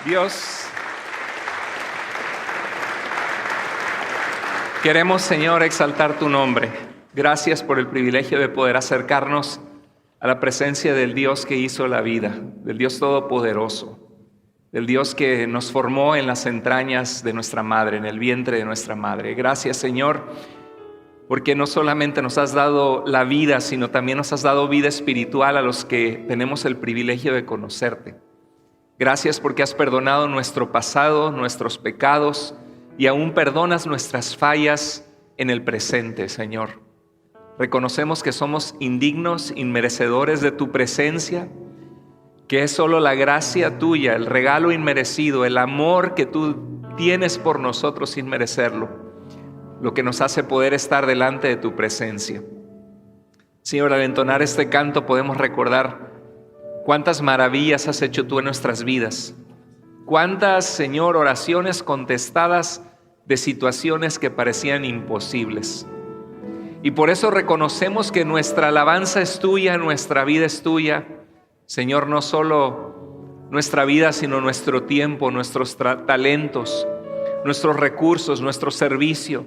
Dios, queremos, Señor, exaltar tu nombre. Gracias por el privilegio de poder acercarnos a la presencia del Dios que hizo la vida, del Dios todopoderoso, del Dios que nos formó en las entrañas de nuestra madre, en el vientre de nuestra madre. Gracias, Señor, porque no solamente nos has dado la vida, sino también nos has dado vida espiritual a los que tenemos el privilegio de conocerte. Gracias porque has perdonado nuestro pasado, nuestros pecados, y aún perdonas nuestras fallas en el presente, Señor. Reconocemos que somos indignos, inmerecedores de tu presencia, que es solo la gracia tuya, el regalo inmerecido, el amor que tú tienes por nosotros sin merecerlo, lo que nos hace poder estar delante de tu presencia. Señor, al entonar este canto podemos recordar cuántas maravillas has hecho tú en nuestras vidas. Cuántas, Señor, oraciones contestadas de situaciones que parecían imposibles. Y por eso reconocemos que nuestra alabanza es tuya, nuestra vida es tuya. Señor, no solo nuestra vida, sino nuestro tiempo, nuestros talentos, nuestros recursos, nuestro servicio.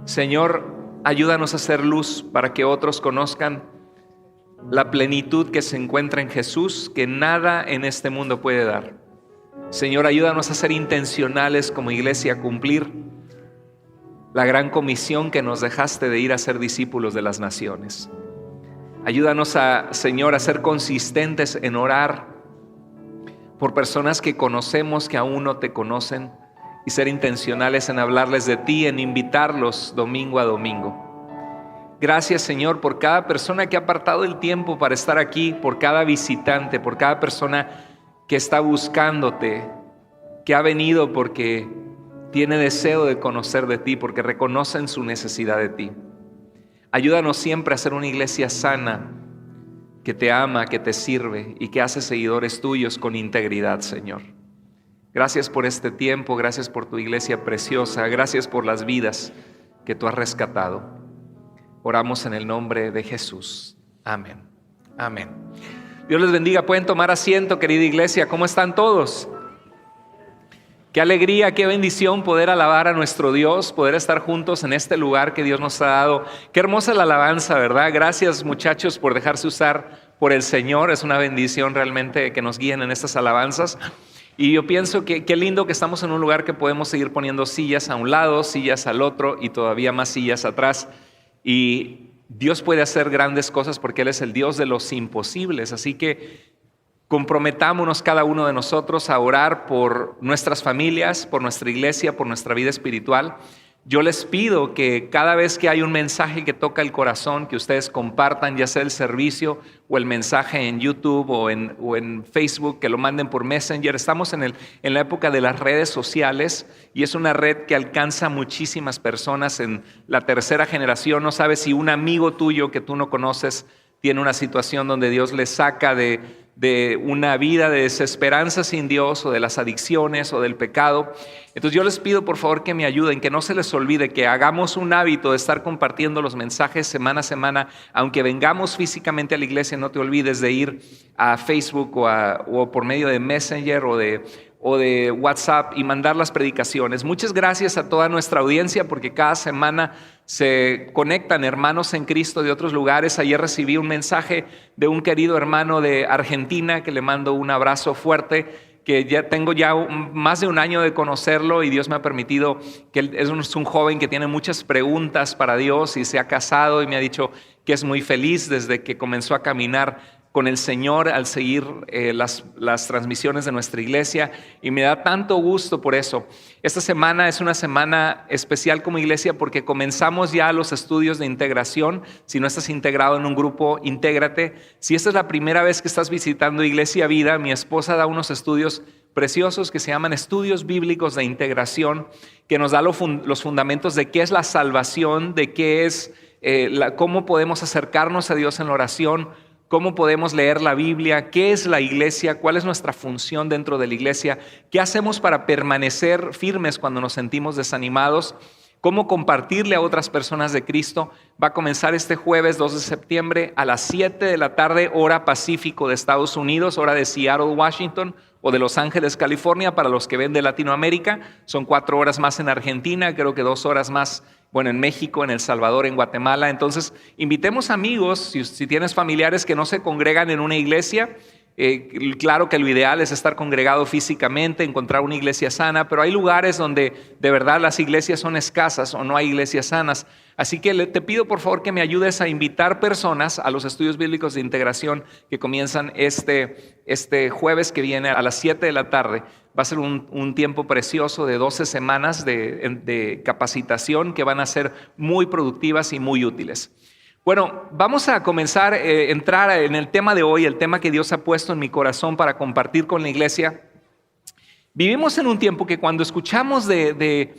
Señor, ayúdanos a hacer luz para que otros conozcan la plenitud que se encuentra en Jesús, que nada en este mundo puede dar. Señor, ayúdanos a ser intencionales como iglesia, a cumplir la gran comisión que nos dejaste de ir a ser discípulos de las naciones. Ayúdanos, Señor, a ser consistentes en orar por personas que conocemos que aún no te conocen y ser intencionales en hablarles de ti, en invitarlos domingo a domingo. Gracias, Señor, por cada persona que ha apartado el tiempo para estar aquí, por cada visitante, por cada persona que está buscándote, que ha venido porque tiene deseo de conocer de ti, porque reconocen su necesidad de ti. Ayúdanos siempre a ser una iglesia sana, que te ama, que te sirve y que hace seguidores tuyos con integridad, Señor. Gracias por este tiempo, gracias por tu iglesia preciosa, gracias por las vidas que tú has rescatado. Oramos en el nombre de Jesús. Amén. Amén. Dios les bendiga. Pueden tomar asiento, querida iglesia. ¿Cómo están todos? Qué alegría, qué bendición poder alabar a nuestro Dios, poder estar juntos en este lugar que Dios nos ha dado. Qué hermosa la alabanza, ¿verdad? Gracias, muchachos, por dejarse usar por el Señor. Es una bendición realmente que nos guíen en estas alabanzas. Y yo pienso que qué lindo que estamos en un lugar que podemos seguir poniendo sillas a un lado, sillas al otro y todavía más sillas atrás. Y Dios puede hacer grandes cosas porque Él es el Dios de los imposibles. Así que comprometámonos cada uno de nosotros a orar por nuestras familias, por nuestra iglesia, por nuestra vida espiritual. Yo les pido que cada vez que hay un mensaje que toca el corazón, que ustedes compartan, ya sea el servicio o el mensaje en YouTube o en Facebook, que lo manden por Messenger. Estamos en la época de las redes sociales y es una red que alcanza muchísimas personas en la tercera generación. No sabes si un amigo tuyo que tú no conoces tiene una situación donde Dios le saca de una vida de desesperanza sin Dios o de las adicciones o del pecado. Entonces yo les pido por favor que me ayuden, que no se les olvide, que hagamos un hábito de estar compartiendo los mensajes semana a semana. Aunque vengamos físicamente a la iglesia, no te olvides de ir a Facebook o por medio de Messenger o de WhatsApp y mandar las predicaciones. Muchas gracias a toda nuestra audiencia porque cada semana se conectan hermanos en Cristo de otros lugares. Ayer recibí un mensaje de un querido hermano de Argentina que le mando un abrazo fuerte, que ya tengo más de un año de conocerlo y Dios me ha permitido, que él es un joven que tiene muchas preguntas para Dios y se ha casado y me ha dicho que es muy feliz desde que comenzó a caminar con el Señor al seguir las transmisiones de nuestra iglesia y me da tanto gusto por eso. Esta semana es una semana especial como iglesia porque comenzamos ya los estudios de integración. Si no estás integrado en un grupo, intégrate. Si esta es la primera vez que estás visitando Iglesia Vida, mi esposa da unos estudios preciosos que se llaman estudios bíblicos de integración, que nos da los fundamentos de qué es la salvación, de qué es cómo podemos acercarnos a Dios en la oración, cómo podemos leer la Biblia, qué es la iglesia, cuál es nuestra función dentro de la iglesia, qué hacemos para permanecer firmes cuando nos sentimos desanimados. cómo compartirle a otras personas de Cristo. Va a comenzar este jueves 2 de septiembre a las 7 de la tarde, hora Pacífico de Estados Unidos, hora de Seattle, Washington, o de Los Ángeles, California, para los que ven de Latinoamérica. Son 4 horas más en Argentina, creo que 2 horas más, en México, en El Salvador, en Guatemala. Entonces, invitemos amigos, si tienes familiares que no se congregan en una iglesia. Claro que lo ideal es estar congregado físicamente, encontrar una iglesia sana, pero hay lugares donde de verdad las iglesias son escasas o no hay iglesias sanas. Así que te pido por favor que me ayudes a invitar personas a los estudios bíblicos de integración que comienzan este jueves que viene a las 7 de la tarde. Va a ser un tiempo precioso de 12 semanas de capacitación que van a ser muy productivas y muy útiles. Bueno, vamos a comenzar a entrar en el tema de hoy, el tema que Dios ha puesto en mi corazón para compartir con la iglesia. Vivimos en un tiempo que cuando escuchamos de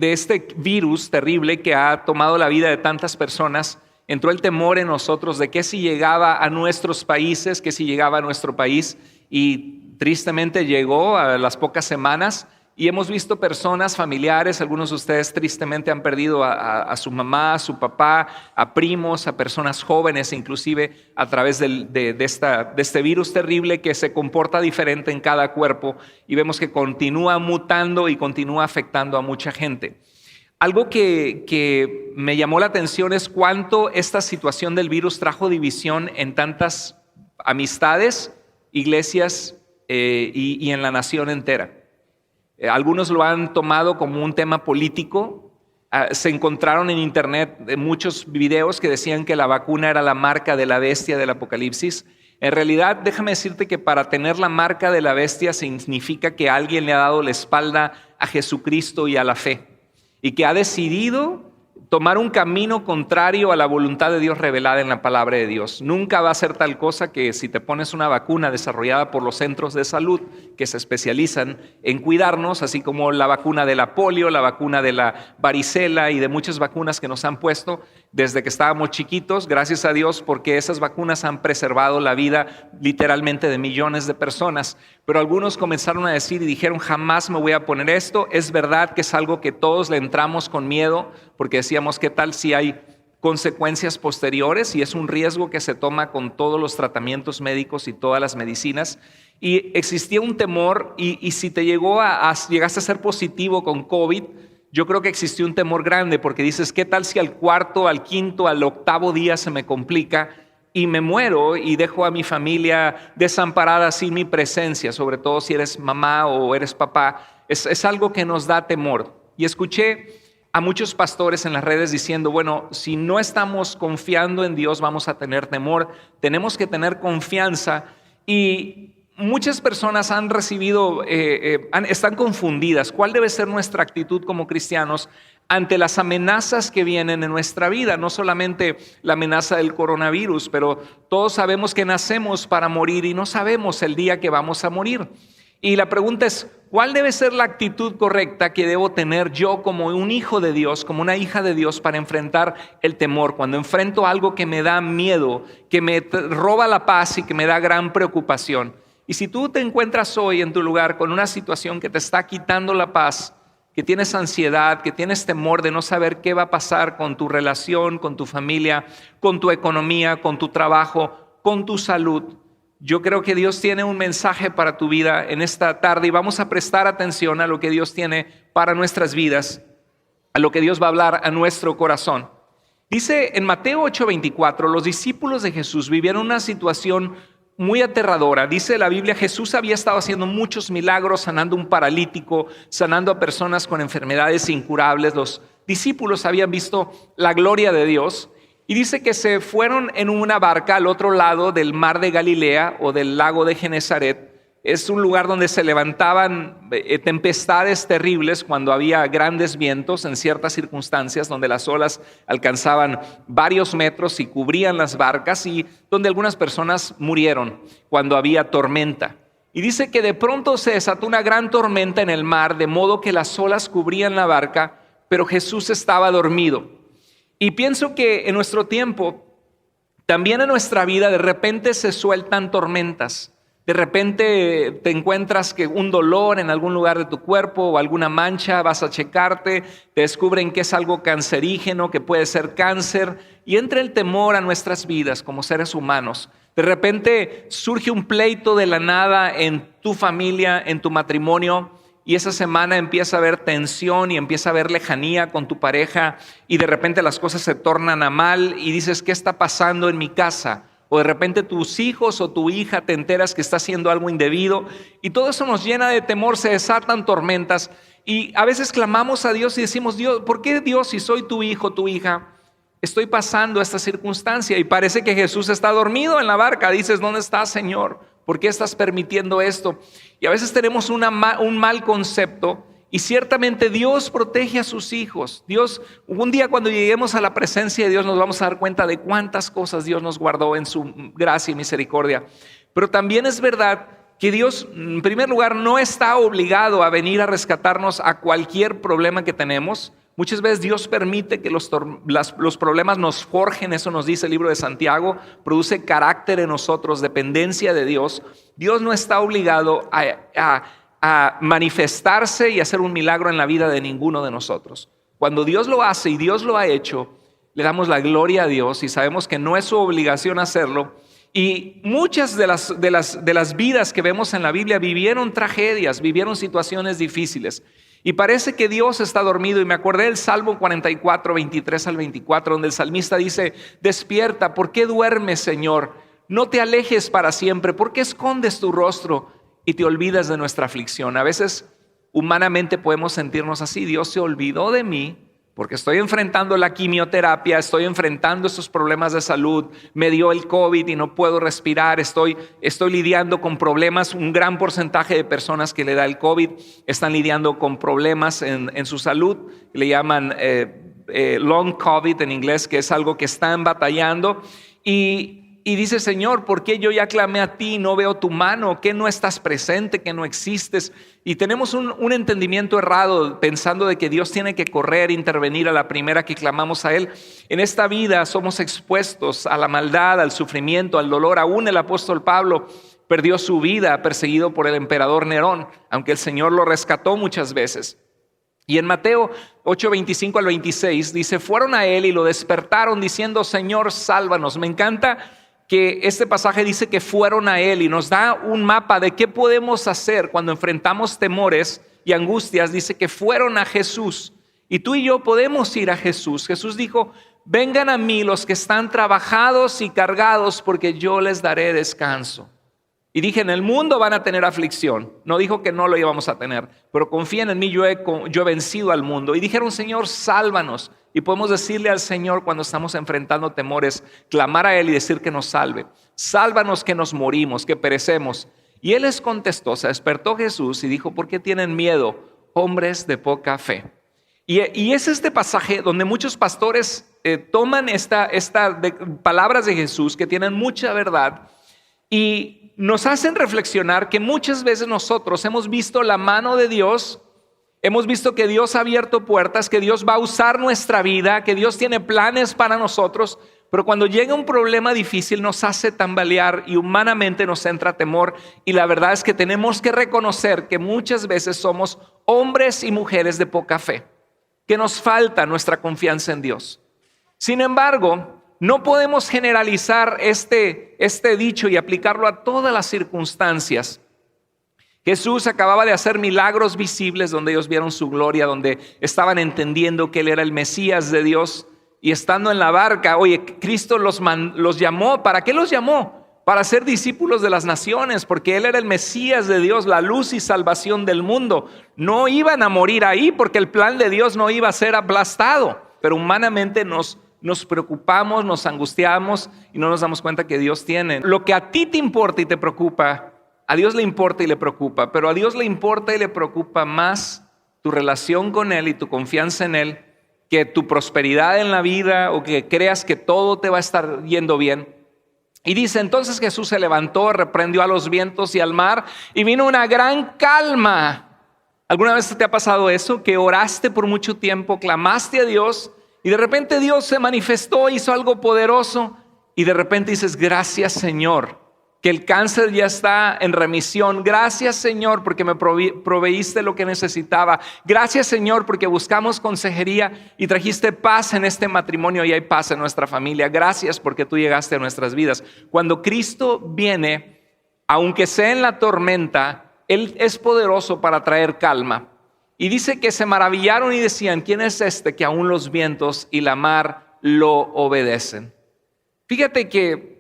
este virus terrible que ha tomado la vida de tantas personas, entró el temor en nosotros de que si llegaba a nuestros países, que si llegaba a nuestro país, y tristemente llegó a las pocas semanas. Y hemos visto personas, familiares, algunos de ustedes tristemente han perdido a su mamá, a su papá, a primos, a personas jóvenes, inclusive a través de este virus terrible que se comporta diferente en cada cuerpo y vemos que continúa mutando y continúa afectando a mucha gente. Algo que me llamó la atención es cuánto esta situación del virus trajo división en tantas amistades, iglesias y en la nación entera. Algunos lo han tomado como un tema político. Se encontraron en internet muchos videos que decían que la vacuna era la marca de la bestia del Apocalipsis. En realidad, déjame decirte que para tener la marca de la bestia significa que alguien le ha dado la espalda a Jesucristo y a la fe, y que ha decidido tomar un camino contrario a la voluntad de Dios revelada en la palabra de Dios. Nunca va a ser tal cosa que si te pones una vacuna desarrollada por los centros de salud que se especializan en cuidarnos, así como la vacuna de la polio, la vacuna de la varicela y de muchas vacunas que nos han puesto desde que estábamos chiquitos, gracias a Dios, porque esas vacunas han preservado la vida literalmente de millones de personas. Pero algunos comenzaron a decir y dijeron, jamás me voy a poner esto. Es verdad que es algo que todos le entramos con miedo, porque decíamos, ¿qué tal si hay consecuencias posteriores? Y es un riesgo que se toma con todos los tratamientos médicos y todas las medicinas. Y existía un temor, y si te llegaste a ser positivo con COVID, yo creo que existió un temor grande, porque dices, ¿qué tal si al 4., al 5., al 8º día se me complica y me muero y dejo a mi familia desamparada sin mi presencia? Sobre todo si eres mamá o eres papá, es algo que nos da temor. Y escuché a muchos pastores en las redes diciendo, bueno, si no estamos confiando en Dios vamos a tener temor, tenemos que tener confianza. Y muchas personas han recibido, están confundidas. ¿Cuál debe ser nuestra actitud como cristianos ante las amenazas que vienen en nuestra vida? No solamente la amenaza del coronavirus, pero todos sabemos que nacemos para morir y no sabemos el día que vamos a morir. Y la pregunta es, ¿cuál debe ser la actitud correcta que debo tener yo como un hijo de Dios, como una hija de Dios, para enfrentar el temor? Cuando enfrento algo que me da miedo, que me roba la paz y que me da gran preocupación. Y si tú te encuentras hoy en tu lugar con una situación que te está quitando la paz, que tienes ansiedad, que tienes temor de no saber qué va a pasar con tu relación, con tu familia, con tu economía, con tu trabajo, con tu salud, yo creo que Dios tiene un mensaje para tu vida en esta tarde y vamos a prestar atención a lo que Dios tiene para nuestras vidas, a lo que Dios va a hablar a nuestro corazón. Dice en Mateo 8:24, los discípulos de Jesús vivieron una situación muy aterradora. Dice la Biblia, Jesús había estado haciendo muchos milagros, sanando a un paralítico, sanando a personas con enfermedades incurables. Los discípulos habían visto la gloria de Dios. Y dice que se fueron en una barca al otro lado del mar de Galilea o del lago de Genesaret. Es un lugar donde se levantaban tempestades terribles cuando había grandes vientos en ciertas circunstancias, donde las olas alcanzaban varios metros y cubrían las barcas, y donde algunas personas murieron cuando había tormenta. Y dice que de pronto se desató una gran tormenta en el mar, de modo que las olas cubrían la barca, pero Jesús estaba dormido. Y pienso que en nuestro tiempo, también en nuestra vida, de repente se sueltan tormentas, De repente te encuentras que un dolor en algún lugar de tu cuerpo o alguna mancha, vas a checarte, te descubren que es algo cancerígeno, que puede ser cáncer, y entra el temor a nuestras vidas como seres humanos. De repente surge un pleito de la nada en tu familia, en tu matrimonio, y esa semana empieza a haber tensión y empieza a haber lejanía con tu pareja, y de repente las cosas se tornan a mal y dices, ¿qué está pasando en mi casa? O de repente tus hijos o tu hija te enteras que está haciendo algo indebido, y todo eso nos llena de temor, se desatan tormentas, y a veces clamamos a Dios y decimos, Dios, ¿por qué Dios, si soy tu hijo, tu hija, estoy pasando esta circunstancia? Y parece que Jesús está dormido en la barca. Dices, ¿dónde estás, Señor? ¿Por qué estás permitiendo esto? Y a veces tenemos un mal concepto. Y ciertamente Dios protege a sus hijos. Dios, un día cuando lleguemos a la presencia de Dios nos vamos a dar cuenta de cuántas cosas Dios nos guardó en su gracia y misericordia. Pero también es verdad que Dios, en primer lugar, no está obligado a venir a rescatarnos a cualquier problema que tenemos. Muchas veces Dios permite que los problemas nos forjen, eso nos dice el libro de Santiago, produce carácter en nosotros, dependencia de Dios. Dios no está obligado a manifestarse y hacer un milagro en la vida de ninguno de nosotros. Cuando Dios lo hace y Dios lo ha hecho, le damos la gloria a Dios y sabemos que no es su obligación hacerlo. Y muchas de las vidas que vemos en la Biblia vivieron tragedias, vivieron situaciones difíciles. Y parece que Dios está dormido. Y me acordé del Salmo 44, 23 al 24, donde el salmista dice, despierta, ¿por qué duermes, Señor? No te alejes para siempre, ¿por qué escondes tu rostro y te olvidas de nuestra aflicción? A veces humanamente podemos sentirnos así, Dios se olvidó de mí porque estoy enfrentando la quimioterapia, estoy enfrentando estos problemas de salud, me dio el COVID y no puedo respirar, estoy lidiando con problemas. Un gran porcentaje de personas que le da el COVID están lidiando con problemas en su salud, le llaman long COVID en inglés, que es algo que están batallando. Y dice, Señor, ¿por qué yo ya clamé a ti y no veo tu mano? ¿Qué no estás presente? ¿Qué no existes? Y tenemos un entendimiento errado pensando de que Dios tiene que correr, intervenir a la primera que clamamos a Él. En esta vida somos expuestos a la maldad, al sufrimiento, al dolor. Aún el apóstol Pablo perdió su vida perseguido por el emperador Nerón, aunque el Señor lo rescató muchas veces. Y en Mateo 8, 25 al 26 dice, fueron a Él y lo despertaron diciendo, Señor, sálvanos. Me encanta que este pasaje dice que fueron a Él y nos da un mapa de qué podemos hacer cuando enfrentamos temores y angustias. Dice que fueron a Jesús y tú y yo podemos ir a Jesús. Jesús dijo, vengan a mí los que están trabajados y cargados porque yo les daré descanso. Y dije, en el mundo van a tener aflicción. No dijo que no lo íbamos a tener, pero confíen en mí, yo he vencido al mundo. Y dijeron, Señor, sálvanos. Y podemos decirle al Señor cuando estamos enfrentando temores, clamar a Él y decir que nos salve. Sálvanos que nos morimos, que perecemos. Y Él les contestó, se despertó Jesús y dijo, ¿por qué tienen miedo, hombres de poca fe? Y es este pasaje donde muchos pastores toman palabras de Jesús que tienen mucha verdad y nos hacen reflexionar que muchas veces nosotros hemos visto la mano de Dios, hemos visto que Dios ha abierto puertas, que Dios va a usar nuestra vida, que Dios tiene planes para nosotros, pero cuando llega un problema difícil nos hace tambalear y humanamente nos entra temor. Y la verdad es que tenemos que reconocer que muchas veces somos hombres y mujeres de poca fe, que nos falta nuestra confianza en Dios. Sin embargo, no podemos generalizar este dicho y aplicarlo a todas las circunstancias. Jesús acababa de hacer milagros visibles donde ellos vieron su gloria, donde estaban entendiendo que Él era el Mesías de Dios. Y estando en la barca, oye, Cristo los llamó. ¿Para qué los llamó? Para ser discípulos de las naciones, porque Él era el Mesías de Dios, la luz y salvación del mundo. No iban a morir ahí porque el plan de Dios no iba a ser aplastado, pero humanamente nos preocupamos, nos angustiamos y no nos damos cuenta que Dios tiene. Lo que a ti te importa y te preocupa, a Dios le importa y le preocupa, pero a Dios le importa y le preocupa más tu relación con Él y tu confianza en Él que tu prosperidad en la vida o que creas que todo te va a estar yendo bien. Y dice, entonces Jesús se levantó, reprendió a los vientos y al mar y vino una gran calma. ¿Alguna vez te ha pasado eso? Que oraste por mucho tiempo, clamaste a Dios y de repente Dios se manifestó, hizo algo poderoso y de repente dices, gracias Señor, que el cáncer ya está en remisión. Gracias, Señor, porque me proveíste lo que necesitaba. Gracias, Señor, porque buscamos consejería y trajiste paz en este matrimonio y hay paz en nuestra familia. Gracias porque tú llegaste a nuestras vidas. Cuando Cristo viene, aunque sea en la tormenta, Él es poderoso para traer calma. Y dice que se maravillaron y decían, ¿quién es este que aún los vientos y la mar lo obedecen? Fíjate que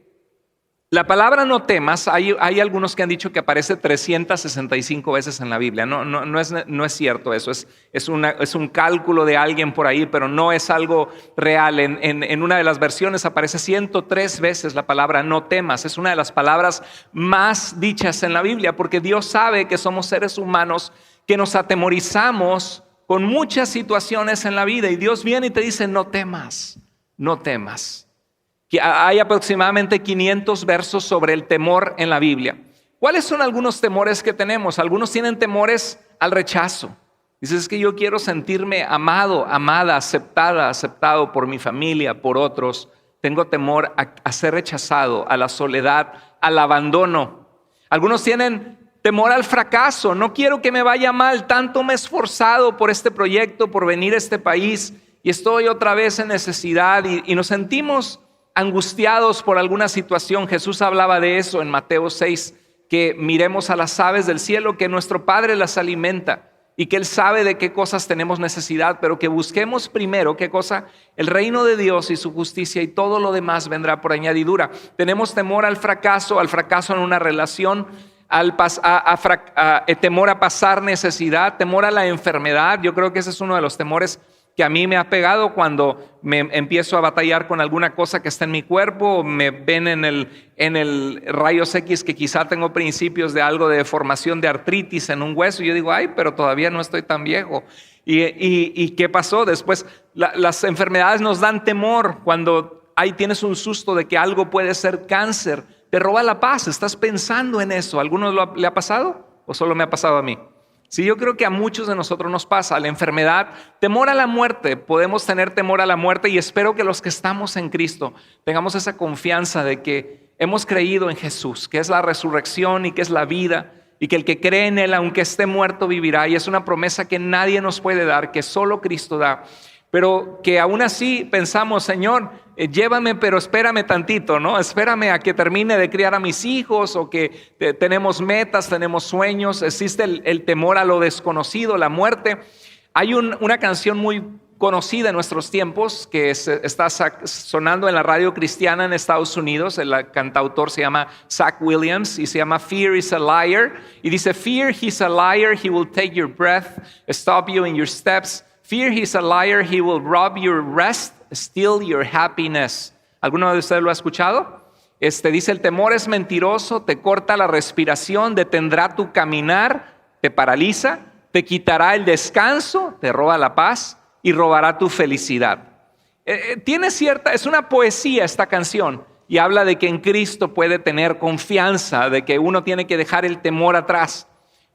la palabra no temas, hay algunos que han dicho que aparece 365 veces en la Biblia. No es cierto eso, es un cálculo de alguien por ahí, pero no es algo real. En una de las versiones aparece 103 veces la palabra no temas. Es una de las palabras más dichas en la Biblia, porque Dios sabe que somos seres humanos que nos atemorizamos con muchas situaciones en la vida. Y Dios viene y te dice, no temas, no temas. Hay aproximadamente 500 versos sobre el temor en la Biblia. ¿Cuáles son algunos temores que tenemos? Algunos tienen temores al rechazo. Dices, es que yo quiero sentirme amado, amada, aceptada, aceptado por mi familia, por otros. Tengo temor a ser rechazado, a la soledad, al abandono. Algunos tienen temor al fracaso. No quiero que me vaya mal. Tanto me he esforzado por este proyecto, por venir a este país y estoy otra vez en necesidad y nos sentimos angustiados por alguna situación. Jesús hablaba de eso en Mateo 6, que miremos a las aves del cielo, que nuestro Padre las alimenta y que Él sabe de qué cosas tenemos necesidad, pero que busquemos primero, ¿qué cosa? El reino de Dios y su justicia, y todo lo demás vendrá por añadidura. Tenemos temor al fracaso en una relación, temor a pasar necesidad, temor a la enfermedad. Yo creo que ese es uno de los temores que a mí me ha pegado cuando me empiezo a batallar con alguna cosa que está en mi cuerpo, me ven en el rayos X que quizá tengo principios de algo de deformación de artritis en un hueso, y yo digo, ay, pero todavía no estoy tan viejo. ¿Y qué pasó? Después las enfermedades nos dan temor. Cuando tienes un susto de que algo puede ser cáncer, te roba la paz, estás pensando en eso. ¿A alguno le ha pasado o solo me ha pasado a mí? Sí, yo creo que a muchos de nosotros nos pasa la enfermedad, temor a la muerte. Podemos tener temor a la muerte y espero que los que estamos en Cristo tengamos esa confianza de que hemos creído en Jesús, que es la resurrección y que es la vida, y que el que cree en Él, aunque esté muerto, vivirá. Y es una promesa que nadie nos puede dar, que solo Cristo da. Pero que aún así pensamos, Señor, llévame, pero espérame tantito, ¿no? Espérame a que termine de criar a mis hijos, o que tenemos metas, tenemos sueños. Existe el temor a lo desconocido, la muerte. Hay una canción muy conocida en nuestros tiempos que está sonando en la radio cristiana en Estados Unidos. El cantautor se llama Zach Williams y se llama Fear is a Liar. Y dice, Fear, he's a liar, he will take your breath, stop you in your steps. Fear, he's a liar, he will rob your rest, steal your happiness. ¿Alguno de ustedes lo ha escuchado? Dice, el temor es mentiroso, te corta la respiración, detendrá tu caminar, te paraliza, te quitará el descanso, te roba la paz y robará tu felicidad. Es una poesía esta canción, y habla de que en Cristo puede tener confianza, de que uno tiene que dejar el temor atrás.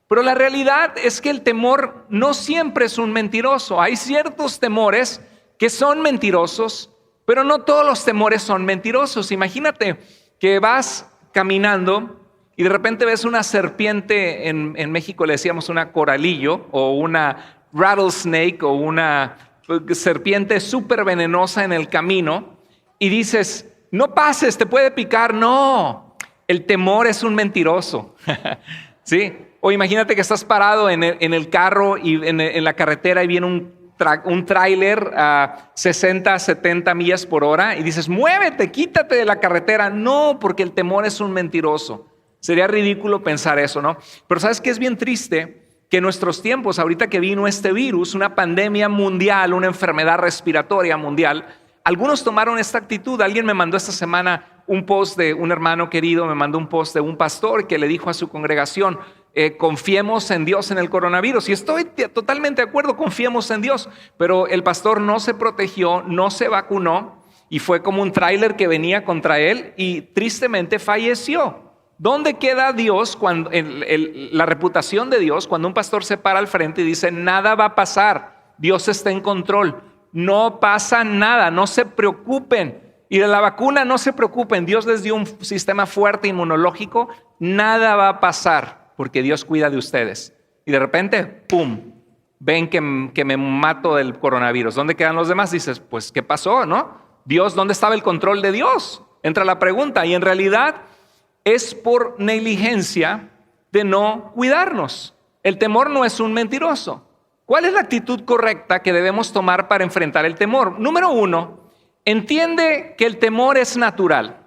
Pero la realidad es que el temor no siempre es un mentiroso. Hay ciertos temores que son mentirosos, pero no todos los temores son mentirosos. Imagínate que vas caminando y de repente ves una serpiente, en México le decíamos una coralillo, o una rattlesnake, o una serpiente súper venenosa en el camino, y dices, no pases, te puede picar. No, el temor es un mentiroso. ¿Sí? O imagínate que estás parado en el carro y en la carretera y viene un tráiler a 60, 70 millas por hora y dices, muévete, quítate de la carretera. No, porque el temor es un mentiroso. Sería ridículo pensar eso, ¿no? Pero ¿sabes qué es bien triste? Que en nuestros tiempos, ahorita que vino este virus, una pandemia mundial, una enfermedad respiratoria mundial, algunos tomaron esta actitud. Alguien me mandó esta semana un post de un hermano querido, me mandó un post de un pastor que le dijo a su congregación, confiemos en Dios en el coronavirus. Y estoy totalmente de acuerdo, confiemos en Dios. Pero el pastor no se protegió, no se vacunó, y fue como un tráiler que venía contra él y tristemente falleció. ¿Dónde queda Dios, cuando la reputación de Dios, cuando un pastor se para al frente y dice, nada va a pasar, Dios está en control, no pasa nada, no se preocupen? Y de la vacuna no se preocupen, Dios les dio un sistema fuerte inmunológico, nada va a pasar porque Dios cuida de ustedes. Y de repente, ¡pum!, ven que me mato del coronavirus. ¿Dónde quedan los demás? Dices, pues, ¿qué pasó, no? Dios, ¿dónde estaba el control de Dios? Entra la pregunta, y en realidad es por negligencia de no cuidarnos. El temor no es un mentiroso. ¿Cuál es la actitud correcta que debemos tomar para enfrentar el temor? Número 1, entiende que el temor es natural.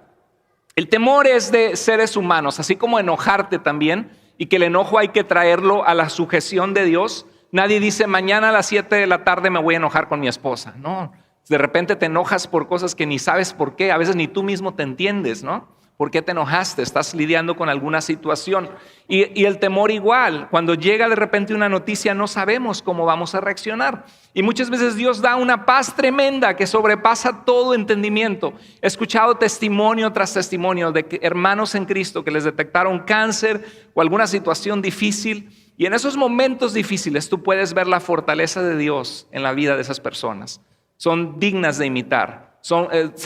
El temor es de seres humanos, así como enojarte también, y que el enojo hay que traerlo a la sujeción de Dios. Nadie dice, mañana a las 7 de la tarde me voy a enojar con mi esposa. No, de repente te enojas por cosas que ni sabes por qué, a veces ni tú mismo te entiendes, ¿no? ¿Por qué te enojaste? Estás lidiando con alguna situación. Y el temor igual, cuando llega de repente una noticia no sabemos cómo vamos a reaccionar. Y muchas veces Dios da una paz tremenda que sobrepasa todo entendimiento. He escuchado testimonio tras testimonio de que hermanos en Cristo que les detectaron cáncer o alguna situación difícil. Y en esos momentos difíciles tú puedes ver la fortaleza de Dios en la vida de esas personas. Son dignas de imitar.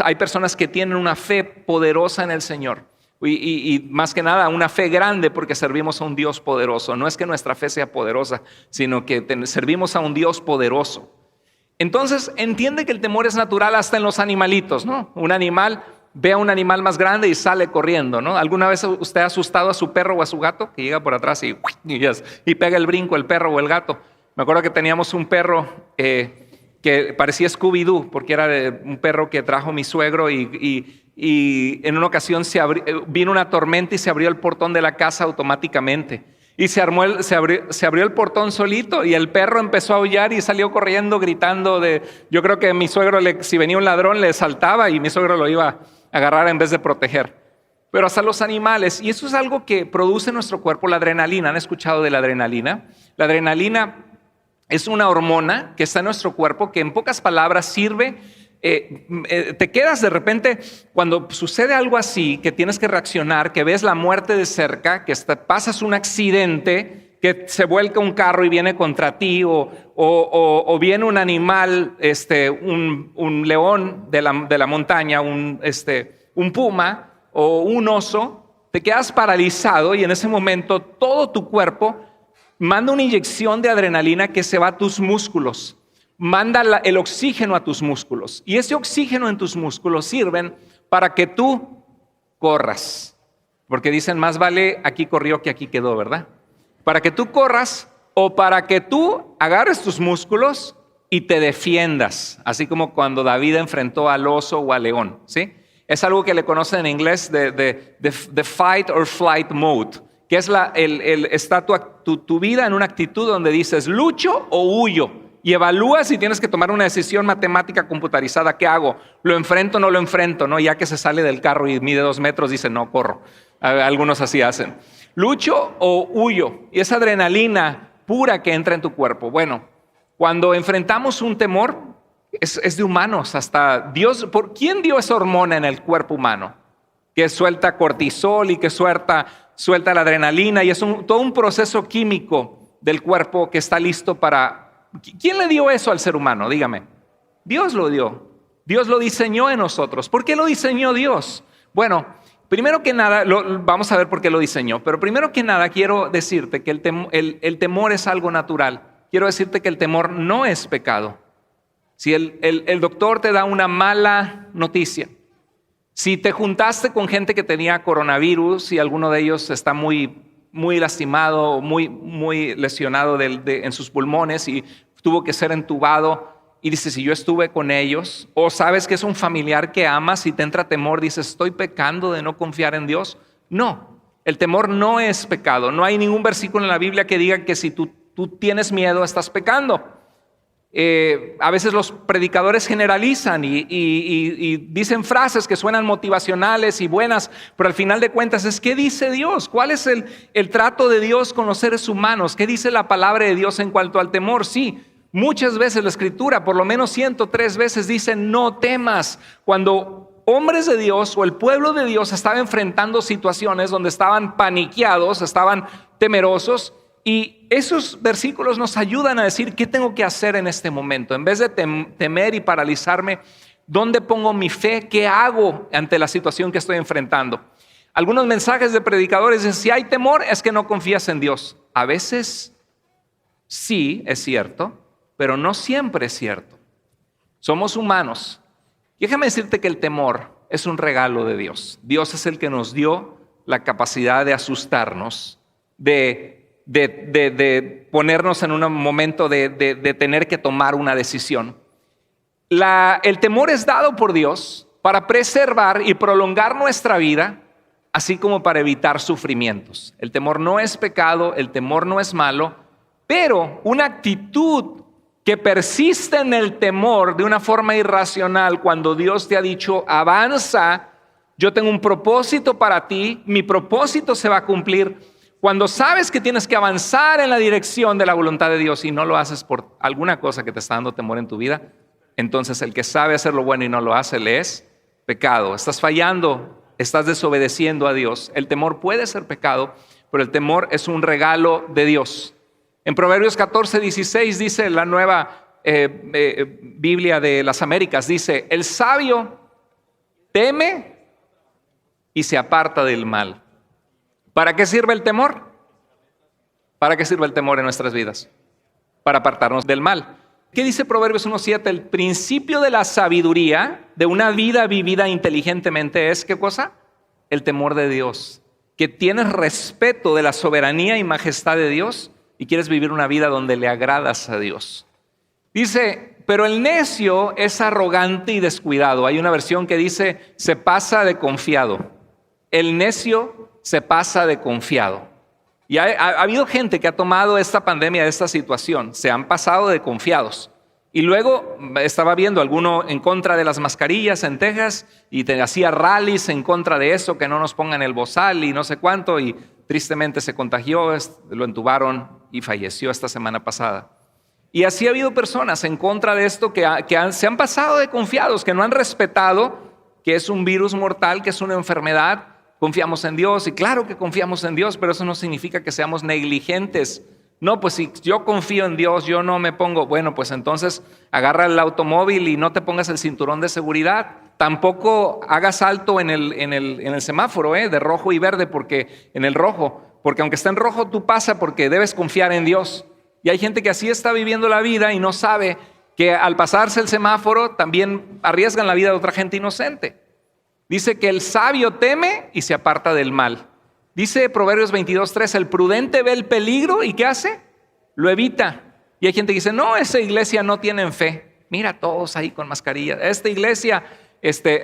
Hay personas que tienen una fe poderosa en el Señor y más que nada una fe grande porque servimos a un Dios poderoso. No es que nuestra fe sea poderosa, sino que servimos a un Dios poderoso. Entonces entiende que el temor es natural hasta en los animalitos, ¿no? Un animal ve a un animal más grande y sale corriendo, ¿no? ¿Alguna vez usted ha asustado a su perro o a su gato que llega por atrás y pega el brinco el perro o el gato? Me acuerdo que teníamos un perro que parecía Scooby-Doo, porque era un perro que trajo mi suegro y en una ocasión vino una tormenta y se abrió el portón de la casa automáticamente. Y se abrió el portón solito y el perro empezó a aullar y salió corriendo gritando yo creo que mi suegro, si venía un ladrón, le saltaba y mi suegro lo iba a agarrar en vez de proteger. Pero hasta los animales, y eso es algo que produce en nuestro cuerpo, la adrenalina. ¿Han escuchado de la adrenalina? La adrenalina es una hormona que está en nuestro cuerpo que en pocas palabras sirve, te quedas de repente cuando sucede algo así, que tienes que reaccionar, que ves la muerte de cerca, que pasas un accidente, que se vuelca un carro y viene contra ti, o viene un animal, un león de la montaña, un puma o un oso, te quedas paralizado y en ese momento todo tu cuerpo manda una inyección de adrenalina que se va a tus músculos, manda el oxígeno a tus músculos y ese oxígeno en tus músculos sirven para que tú corras, porque dicen más vale aquí corrió que aquí quedó, ¿verdad? Para que tú corras o para que tú agarres tus músculos y te defiendas, así como cuando David enfrentó al oso o al león, ¿sí? Es algo que le conocen en inglés de fight or flight mode, que es está tu vida en una actitud donde dices lucho o huyo y evalúas si tienes que tomar una decisión matemática computarizada. ¿Qué hago? ¿Lo enfrento o no lo enfrento? ¿No? Ya que se sale del carro y mide 2 metros, dice no, corro. Algunos así hacen. ¿Lucho o huyo? Y esa adrenalina pura que entra en tu cuerpo. Bueno, cuando enfrentamos un temor, es de humanos. Hasta Dios, ¿quién dio esa hormona en el cuerpo humano? Que suelta cortisol y que suelta la adrenalina y es todo un proceso químico del cuerpo que está listo para... ¿Quién le dio eso al ser humano? Dígame. Dios lo dio. Dios lo diseñó en nosotros. ¿Por qué lo diseñó Dios? Bueno, primero que nada, vamos a ver por qué lo diseñó, pero primero que nada quiero decirte que el temor es algo natural. Quiero decirte que el temor no es pecado. Si el doctor te da una mala noticia, si te juntaste con gente que tenía coronavirus y alguno de ellos está muy, muy lastimado, muy lesionado en sus pulmones y tuvo que ser entubado y dices, si yo estuve con ellos, o sabes que es un familiar que amas y te entra temor, dices, ¿estoy pecando de no confiar en Dios? No, el temor no es pecado. No hay ningún versículo en la Biblia que diga que si tú tienes miedo estás pecando. A veces los predicadores generalizan y dicen frases que suenan motivacionales y buenas, pero al final de cuentas es ¿qué dice Dios? ¿Cuál es el trato de Dios con los seres humanos? ¿Qué dice la palabra de Dios en cuanto al temor? Sí, muchas veces la Escritura, por lo menos 103 veces dice no temas. Cuando hombres de Dios o el pueblo de Dios estaba enfrentando situaciones donde estaban paniqueados, estaban temerosos. Y esos versículos nos ayudan a decir qué tengo que hacer en este momento. En vez de temer y paralizarme, ¿Dónde pongo mi fe? ¿Qué hago ante la situación que estoy enfrentando? Algunos mensajes de predicadores dicen, si hay temor es que no confías en Dios. A veces sí, es cierto, pero no siempre es cierto. Somos humanos. Déjame decirte que el temor es un regalo de Dios. Dios es el que nos dio la capacidad de asustarnos, de ponernos en un momento de tener que tomar una decisión. El temor es dado por Dios para preservar y prolongar nuestra vida, así como para evitar sufrimientos. El temor no es pecado, el temor no es malo, pero una actitud que persiste en el temor de una forma irracional cuando Dios te ha dicho, avanza, yo tengo un propósito para ti, mi propósito se va a cumplir. Cuando sabes que tienes que avanzar en la dirección de la voluntad de Dios y no lo haces por alguna cosa que te está dando temor en tu vida, entonces el que sabe hacer lo bueno y no lo hace le es pecado. Estás fallando, estás desobedeciendo a Dios. El temor puede ser pecado, pero el temor es un regalo de Dios. En Proverbios 14:16 dice la nueva Biblia de las Américas, dice, el sabio teme y se aparta del mal. ¿Para qué sirve el temor? ¿Para qué sirve el temor en nuestras vidas? Para apartarnos del mal. ¿Qué dice Proverbios 1:7? El principio de la sabiduría de una vida vivida inteligentemente es, ¿qué cosa? El temor de Dios. Que tienes respeto de la soberanía y majestad de Dios y quieres vivir una vida donde le agradas a Dios. Dice, pero el necio es arrogante y descuidado. Hay una versión que dice, se pasa de confiado. El necio se pasa de confiado. Y ha habido gente que ha tomado esta pandemia, esta situación, se han pasado de confiados. Y luego estaba viendo alguno en contra de las mascarillas en Texas y hacía rallies en contra de eso, que no nos pongan el bozal y no sé cuánto, y tristemente se contagió, lo entubaron y falleció esta semana pasada. Y así ha habido personas en contra de esto que se han pasado de confiados, que no han respetado que es un virus mortal, que es una enfermedad. Confiamos en Dios y claro que confiamos en Dios, pero eso no significa que seamos negligentes. No, pues si yo confío en Dios, yo no me pongo, bueno, pues entonces agarra el automóvil y no te pongas el cinturón de seguridad. Tampoco hagas alto en el semáforo, de rojo y verde, porque en el rojo, porque aunque está en rojo tú pasa porque debes confiar en Dios. Y hay gente que así está viviendo la vida y no sabe que al pasarse el semáforo también arriesgan la vida de otra gente inocente. Dice que el sabio teme y se aparta del mal. Dice Proverbios 22:3, el prudente ve el peligro y ¿qué hace? Lo evita. Y hay gente que dice, no, esa iglesia no tienen fe. Mira, todos ahí con mascarilla. Esta iglesia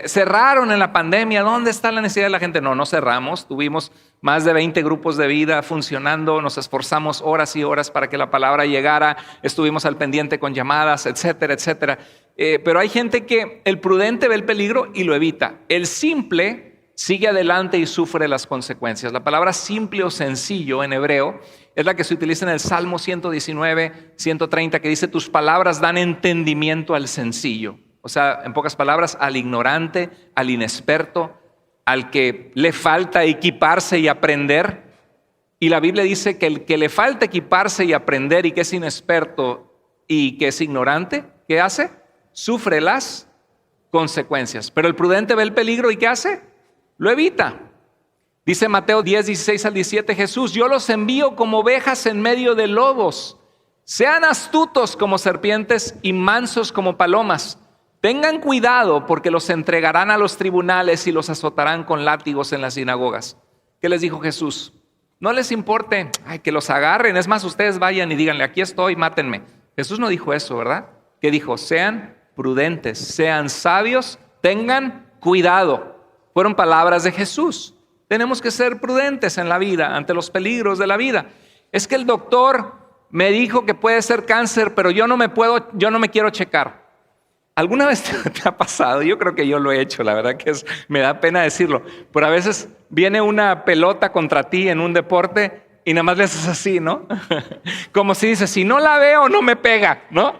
cerraron en la pandemia. ¿Dónde está la necesidad de la gente? No cerramos. Tuvimos más de 20 grupos de vida funcionando. Nos esforzamos horas y horas para que la palabra llegara. Estuvimos al pendiente con llamadas, etcétera, etcétera. Pero hay gente que el prudente ve el peligro y lo evita. El simple sigue adelante y sufre las consecuencias. La palabra simple o sencillo en hebreo es la que se utiliza en el Salmo 119, 130, que dice, tus palabras dan entendimiento al sencillo. O sea, en pocas palabras, al ignorante, al inexperto, al que le falta equiparse y aprender. Y la Biblia dice que el que le falta equiparse y aprender y que es inexperto y que es ignorante, ¿qué hace? Sufre las consecuencias. Pero el prudente ve el peligro y ¿qué hace? Lo evita. Dice Mateo 10, 16 al 17, Jesús, yo los envío como ovejas en medio de lobos. Sean astutos como serpientes y mansos como palomas. Tengan cuidado porque los entregarán a los tribunales y los azotarán con látigos en las sinagogas. ¿Qué les dijo Jesús? No les importe que los agarren. Es más, ustedes vayan y díganle, aquí estoy, mátenme. Jesús no dijo eso, ¿verdad? ¿Qué dijo? Sean prudentes, sean sabios, tengan cuidado. Fueron palabras de Jesús. Tenemos que ser prudentes en la vida, ante los peligros de la vida. Es que el doctor me dijo que puede ser cáncer, pero yo no me quiero checar. ¿Alguna vez te ha pasado? Yo creo que yo lo he hecho, la verdad que me da pena decirlo. Pero a veces viene una pelota contra ti en un deporte y nada más le haces así, ¿no? Como si dices, si no la veo, no me pega, ¿no?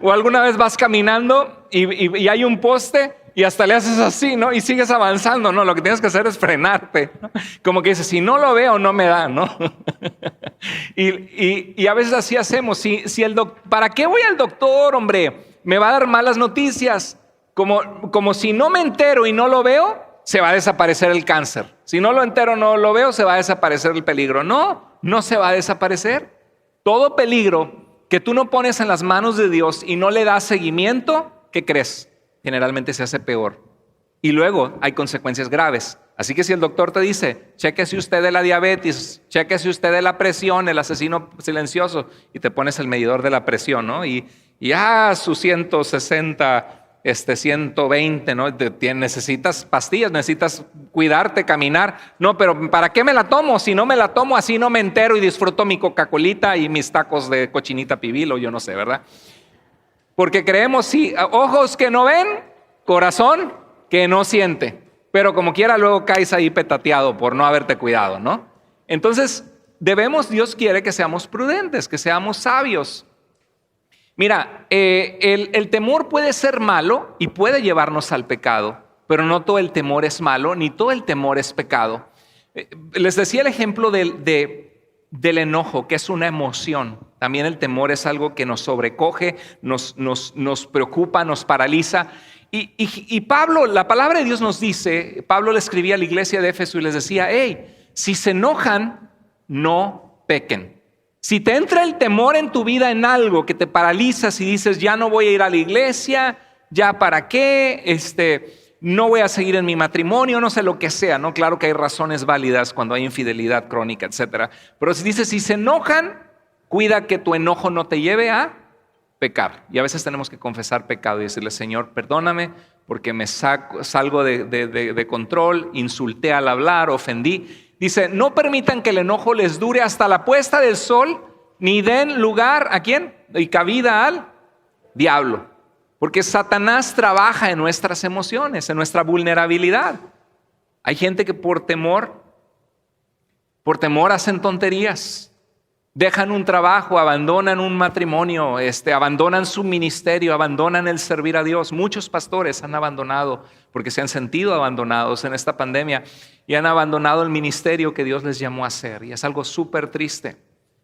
O alguna vez vas caminando y hay un poste y hasta le haces así, ¿no? Y sigues avanzando, ¿no? Lo que tienes que hacer es frenarte, ¿no? Como que dices, si no lo veo, no me da, ¿no? y a veces así hacemos. ¿Para qué voy al doctor, hombre? Me va a dar malas noticias. como si no me entero y no lo veo, se va a desaparecer el cáncer. Si no lo entero, no lo veo, se va a desaparecer el peligro. No se va a desaparecer. Todo peligro que tú no pones en las manos de Dios y no le das seguimiento, ¿qué crees? Generalmente se hace peor. Y luego hay consecuencias graves. Así que si el doctor te dice, chéquese usted de la diabetes, chéquese usted de la presión, el asesino silencioso, y te pones el medidor de la presión, ¿no? Y sus 160, 120, ¿no? Necesitas pastillas, necesitas cuidarte, caminar. No, pero ¿para qué me la tomo? Si no me la tomo, así no me entero y disfruto mi Coca-Colita y mis tacos de cochinita pibil o yo no sé, ¿verdad? Porque creemos, sí, ojos que no ven, corazón que no siente. Pero como quiera luego caes ahí petateado por no haberte cuidado, ¿no? Entonces, Dios quiere que seamos prudentes, que seamos sabios. Mira, el temor puede ser malo y puede llevarnos al pecado, pero no todo el temor es malo, ni todo el temor es pecado. Les decía el ejemplo del enojo, que es una emoción. También el temor es algo que nos sobrecoge, nos preocupa, nos paraliza. Y Pablo, la palabra de Dios nos dice, Pablo le escribía a la iglesia de Éfeso y les decía, hey, si se enojan, no pequen. Si te entra el temor en tu vida en algo que te paralizas y dices, ya no voy a ir a la iglesia, ya para qué, no voy a seguir en mi matrimonio, no sé lo que sea, ¿no? Claro que hay razones válidas cuando hay infidelidad crónica, etcétera. Pero si dices, si se enojan, cuida que tu enojo no te lleve a pecar. Y a veces tenemos que confesar pecado y decirle, Señor, perdóname porque me salgo de control, insulté al hablar, ofendí. Dice, no permitan que el enojo les dure hasta la puesta del sol, ni den lugar ¿a quién? Y cabida al diablo. Porque Satanás trabaja en nuestras emociones, en nuestra vulnerabilidad. Hay gente que por temor hacen tonterías. Dejan un trabajo, abandonan un matrimonio, abandonan su ministerio, abandonan el servir a Dios. Muchos pastores han abandonado porque se han sentido abandonados en esta pandemia y han abandonado el ministerio que Dios les llamó a hacer. Y es algo súper triste.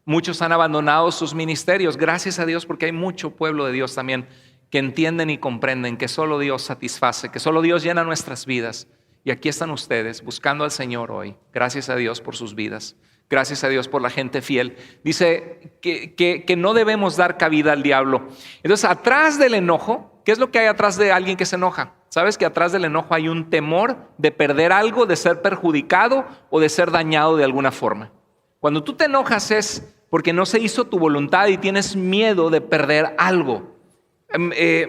Muchos han abandonado sus ministerios, gracias a Dios, porque hay mucho pueblo de Dios también que entienden y comprenden que solo Dios satisface, que solo Dios llena nuestras vidas. Y aquí están ustedes buscando al Señor hoy. Gracias a Dios por sus vidas. Gracias a Dios por la gente fiel. Dice que no debemos dar cabida al diablo. Entonces, atrás del enojo, ¿qué es lo que hay atrás de alguien que se enoja? ¿Sabes que atrás del enojo hay un temor de perder algo, de ser perjudicado o de ser dañado de alguna forma? Cuando tú te enojas es porque no se hizo tu voluntad y tienes miedo de perder algo.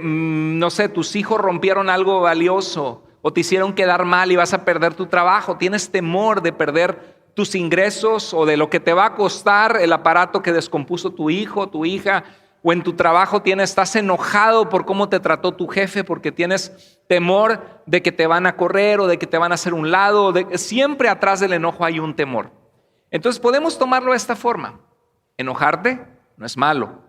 No sé, tus hijos rompieron algo valioso o te hicieron quedar mal y vas a perder tu trabajo. Tienes temor de perder tus ingresos o de lo que te va a costar el aparato que descompuso tu hijo, tu hija, o en tu trabajo estás enojado por cómo te trató tu jefe porque tienes temor de que te van a correr o de que te van a hacer un lado. Siempre atrás del enojo hay un temor. Entonces podemos tomarlo de esta forma. Enojarte no es malo.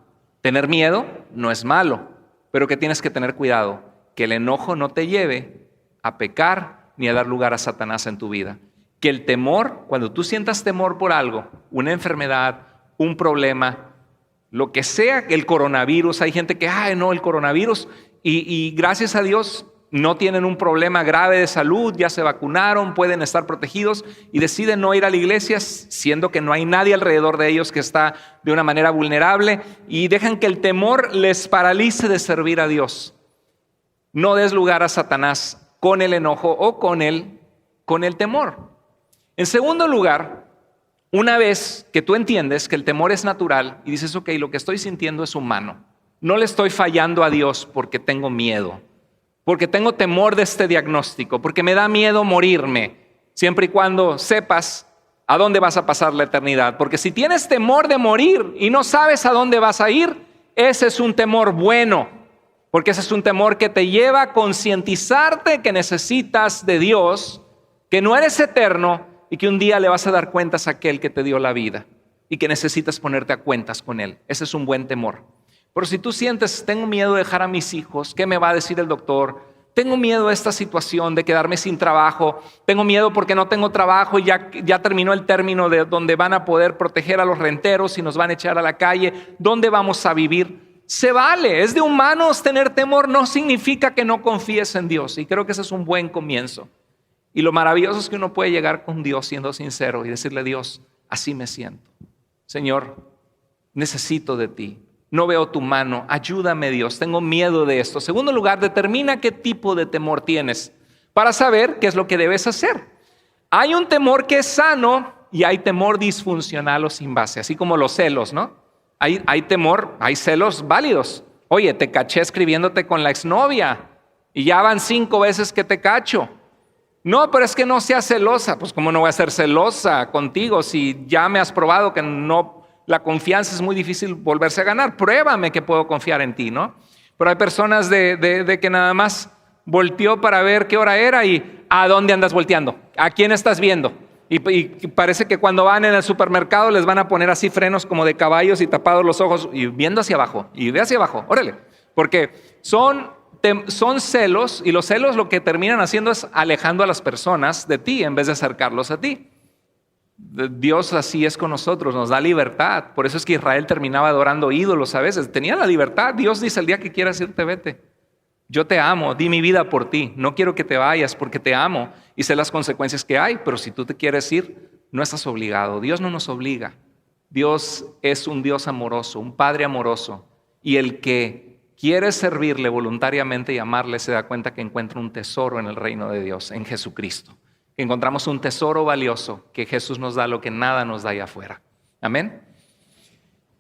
Tener miedo no es malo. Pero que tienes que tener cuidado, que el enojo no te lleve a pecar ni a dar lugar a Satanás en tu vida. Que el temor, cuando tú sientas temor por algo, una enfermedad, un problema, lo que sea, el coronavirus, hay gente que, el coronavirus, y gracias a Dios no tienen un problema grave de salud, ya se vacunaron, pueden estar protegidos y deciden no ir a la iglesia, siendo que no hay nadie alrededor de ellos que está de una manera vulnerable y dejan que el temor les paralice de servir a Dios. No des lugar a Satanás con el enojo o con el temor. En segundo lugar, una vez que tú entiendes que el temor es natural y dices, ok, lo que estoy sintiendo es humano. No le estoy fallando a Dios porque tengo miedo, porque tengo temor de este diagnóstico, porque me da miedo morirme, siempre y cuando sepas a dónde vas a pasar la eternidad. Porque si tienes temor de morir y no sabes a dónde vas a ir, ese es un temor bueno, porque ese es un temor que te lleva a concientizarte que necesitas de Dios, que no eres eterno, y que un día le vas a dar cuentas a aquel que te dio la vida y que necesitas ponerte a cuentas con él. Ese es un buen temor. Pero si tú sientes, tengo miedo de dejar a mis hijos, ¿qué me va a decir el doctor? Tengo miedo de esta situación de quedarme sin trabajo, tengo miedo porque no tengo trabajo y ya terminó el término de donde van a poder proteger a los renteros y nos van a echar a la calle, ¿dónde vamos a vivir? se vale. Es de humanos tener temor, no significa que no confíes en Dios. Y creo que ese es un buen comienzo. Y lo maravilloso es que uno puede llegar con Dios siendo sincero y decirle: Dios, así me siento. Señor, necesito de ti. No veo tu mano. Ayúdame, Dios. Tengo miedo de esto. Segundo lugar, determina qué tipo de temor tienes para saber qué es lo que debes hacer. Hay un temor que es sano y hay temor disfuncional o sin base, así como los celos, ¿no? Hay temor, hay celos válidos. Oye, te caché escribiéndote con la exnovia y ya van 5 veces que te cacho. No, pero es que no seas celosa. Pues ¿cómo no voy a ser celosa contigo si ya me has probado que no, la confianza es muy difícil volverse a ganar? Pruébame que puedo confiar en ti, ¿no? Pero hay personas de que nada más volteó para ver qué hora era y ¿a dónde andas volteando? ¿A quién estás viendo? Y parece que cuando van en el supermercado les van a poner así frenos como de caballos y tapados los ojos y viendo hacia abajo. Y ve hacia abajo, órale. Porque son celos, y los celos lo que terminan haciendo es alejando a las personas de ti en vez de acercarlos a ti. Dios así es con nosotros, nos da libertad. Por eso es que Israel terminaba adorando ídolos a veces. Tenía la libertad. Dios dice: el día que quieras irte, vete. Yo te amo, di mi vida por ti. No quiero que te vayas porque te amo y sé las consecuencias que hay, pero si tú te quieres ir, no estás obligado. Dios no nos obliga. Dios es un Dios amoroso, un Padre amoroso, y el que quiere servirle voluntariamente y amarle se da cuenta que encuentra un tesoro en el reino de Dios, en Jesucristo. Encontramos un tesoro valioso que Jesús nos da, lo que nada nos da allá afuera. Amén.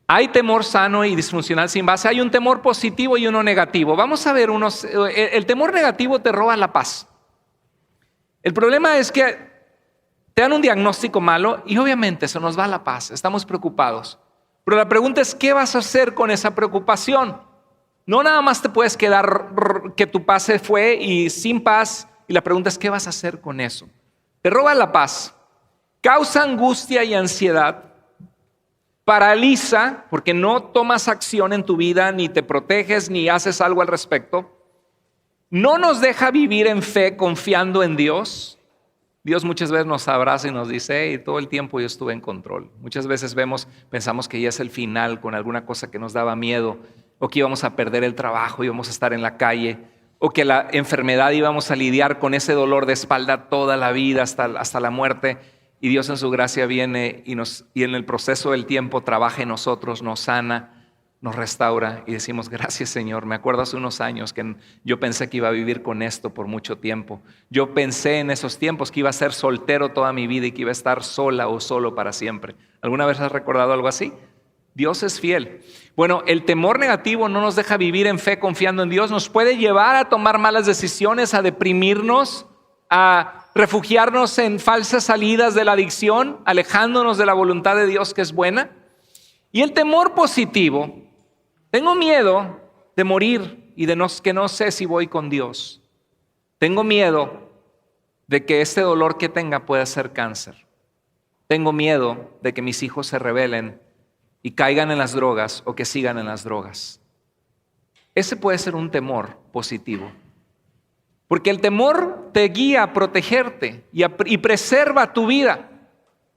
Hay temor sano y disfuncional sin base. Hay un temor positivo y uno negativo. Vamos a ver unos. El temor negativo te roba la paz. El problema es que te dan un diagnóstico malo y obviamente se nos va la paz. Estamos preocupados. Pero la pregunta es: ¿qué vas a hacer con esa preocupación? No nada más te puedes quedar que tu paz se fue y sin paz. Y la pregunta es: ¿qué vas a hacer con eso? Te roba la paz. Causa angustia y ansiedad. Paraliza porque no tomas acción en tu vida, ni te proteges, ni haces algo al respecto. No nos deja vivir en fe confiando en Dios. Dios muchas veces nos abraza y nos dice: hey, todo el tiempo yo estuve en control. Muchas veces pensamos que ya es el final con alguna cosa que nos daba miedo, o que íbamos a perder el trabajo, íbamos a estar en la calle, o que la enfermedad íbamos a lidiar con ese dolor de espalda toda la vida hasta la muerte. Y Dios en su gracia viene y en el proceso del tiempo trabaja en nosotros, nos sana, nos restaura y decimos: gracias, Señor. Me acuerdo hace unos años que yo pensé que iba a vivir con esto por mucho tiempo. Yo pensé en esos tiempos que iba a ser soltero toda mi vida y que iba a estar sola o solo para siempre. ¿Alguna vez has recordado algo así? Dios es fiel. Bueno, el temor negativo no nos deja vivir en fe confiando en Dios. Nos puede llevar a tomar malas decisiones, a deprimirnos, a refugiarnos en falsas salidas de la adicción, alejándonos de la voluntad de Dios que es buena. Y el temor positivo: tengo miedo de morir y que no sé si voy con Dios. Tengo miedo de que este dolor que tenga pueda ser cáncer. Tengo miedo de que mis hijos se rebelen y caigan en las drogas o que sigan en las drogas. Ese puede ser un temor positivo. Porque el temor te guía a protegerte y preserva tu vida.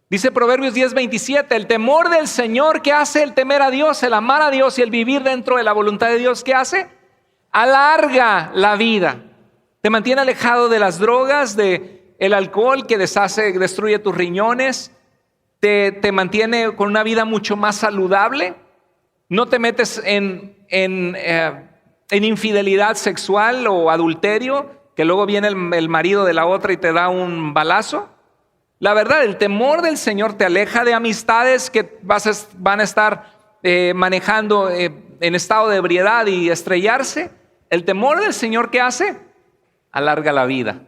Dice Proverbios 10:27, el temor del Señor, ¿qué hace? El temer a Dios, el amar a Dios y el vivir dentro de la voluntad de Dios, ¿qué hace? Alarga la vida. Te mantiene alejado de las drogas, del alcohol que destruye tus riñones. Te mantiene con una vida mucho más saludable. No te metes en infidelidad sexual o adulterio, que luego viene el marido de la otra y te da un balazo. La verdad, el temor del Señor te aleja de amistades que van a estar manejando en estado de ebriedad y estrellarse. El temor del Señor, ¿qué hace? Alarga la vida.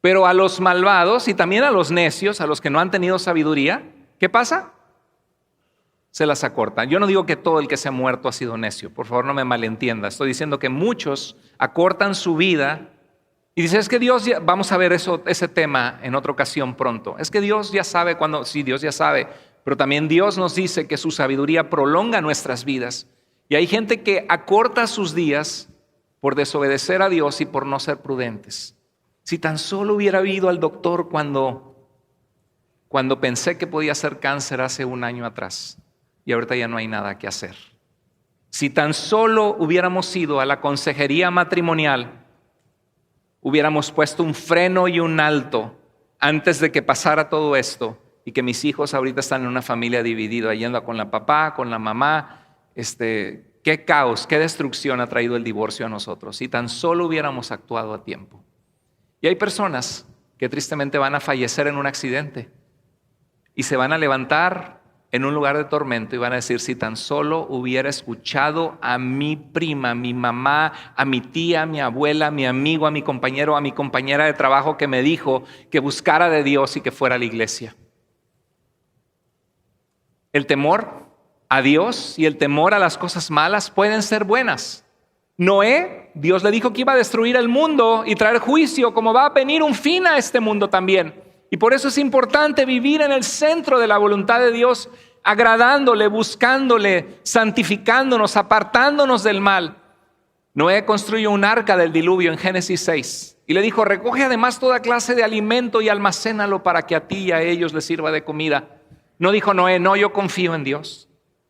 Pero a los malvados y también a los necios, a los que no han tenido sabiduría, ¿qué pasa? Se las acorta. Yo no digo que todo el que se ha muerto ha sido necio, por favor no me malentienda. Estoy diciendo que muchos acortan su vida y dicen: es que Dios ya, vamos a ver ese tema en otra ocasión pronto. Es que Dios ya sabe cuándo. Sí, Dios ya sabe, pero también Dios nos dice que su sabiduría prolonga nuestras vidas. Y hay gente que acorta sus días por desobedecer a Dios y por no ser prudentes. Si tan solo hubiera ido al doctor cuando pensé que podía ser cáncer hace un año atrás, y ahorita ya no hay nada que hacer. Si tan solo hubiéramos ido a la consejería matrimonial, hubiéramos puesto un freno y un alto antes de que pasara todo esto y que mis hijos ahorita están en una familia dividida, yendo con la papá, con la mamá. Qué caos, qué destrucción ha traído el divorcio a nosotros. Si tan solo hubiéramos actuado a tiempo. Y hay personas que tristemente van a fallecer en un accidente y se van a levantar en un lugar de tormento y van a decir: si tan solo hubiera escuchado a mi prima, a mi mamá, a mi tía, a mi abuela, a mi amigo, a mi compañero, a mi compañera de trabajo que me dijo que buscara de Dios y que fuera a la iglesia. El temor a Dios y el temor a las cosas malas pueden ser buenas. Noé, Dios le dijo que iba a destruir el mundo y traer juicio, como va a venir un fin a este mundo también. Y por eso es importante vivir en el centro de la voluntad de Dios, agradándole, buscándole, santificándonos, apartándonos del mal. Noé construyó un arca del diluvio en Génesis 6 y le dijo: recoge además toda clase de alimento y almacénalo para que a ti y a ellos les sirva de comida. No dijo Noé: no, yo confío en Dios,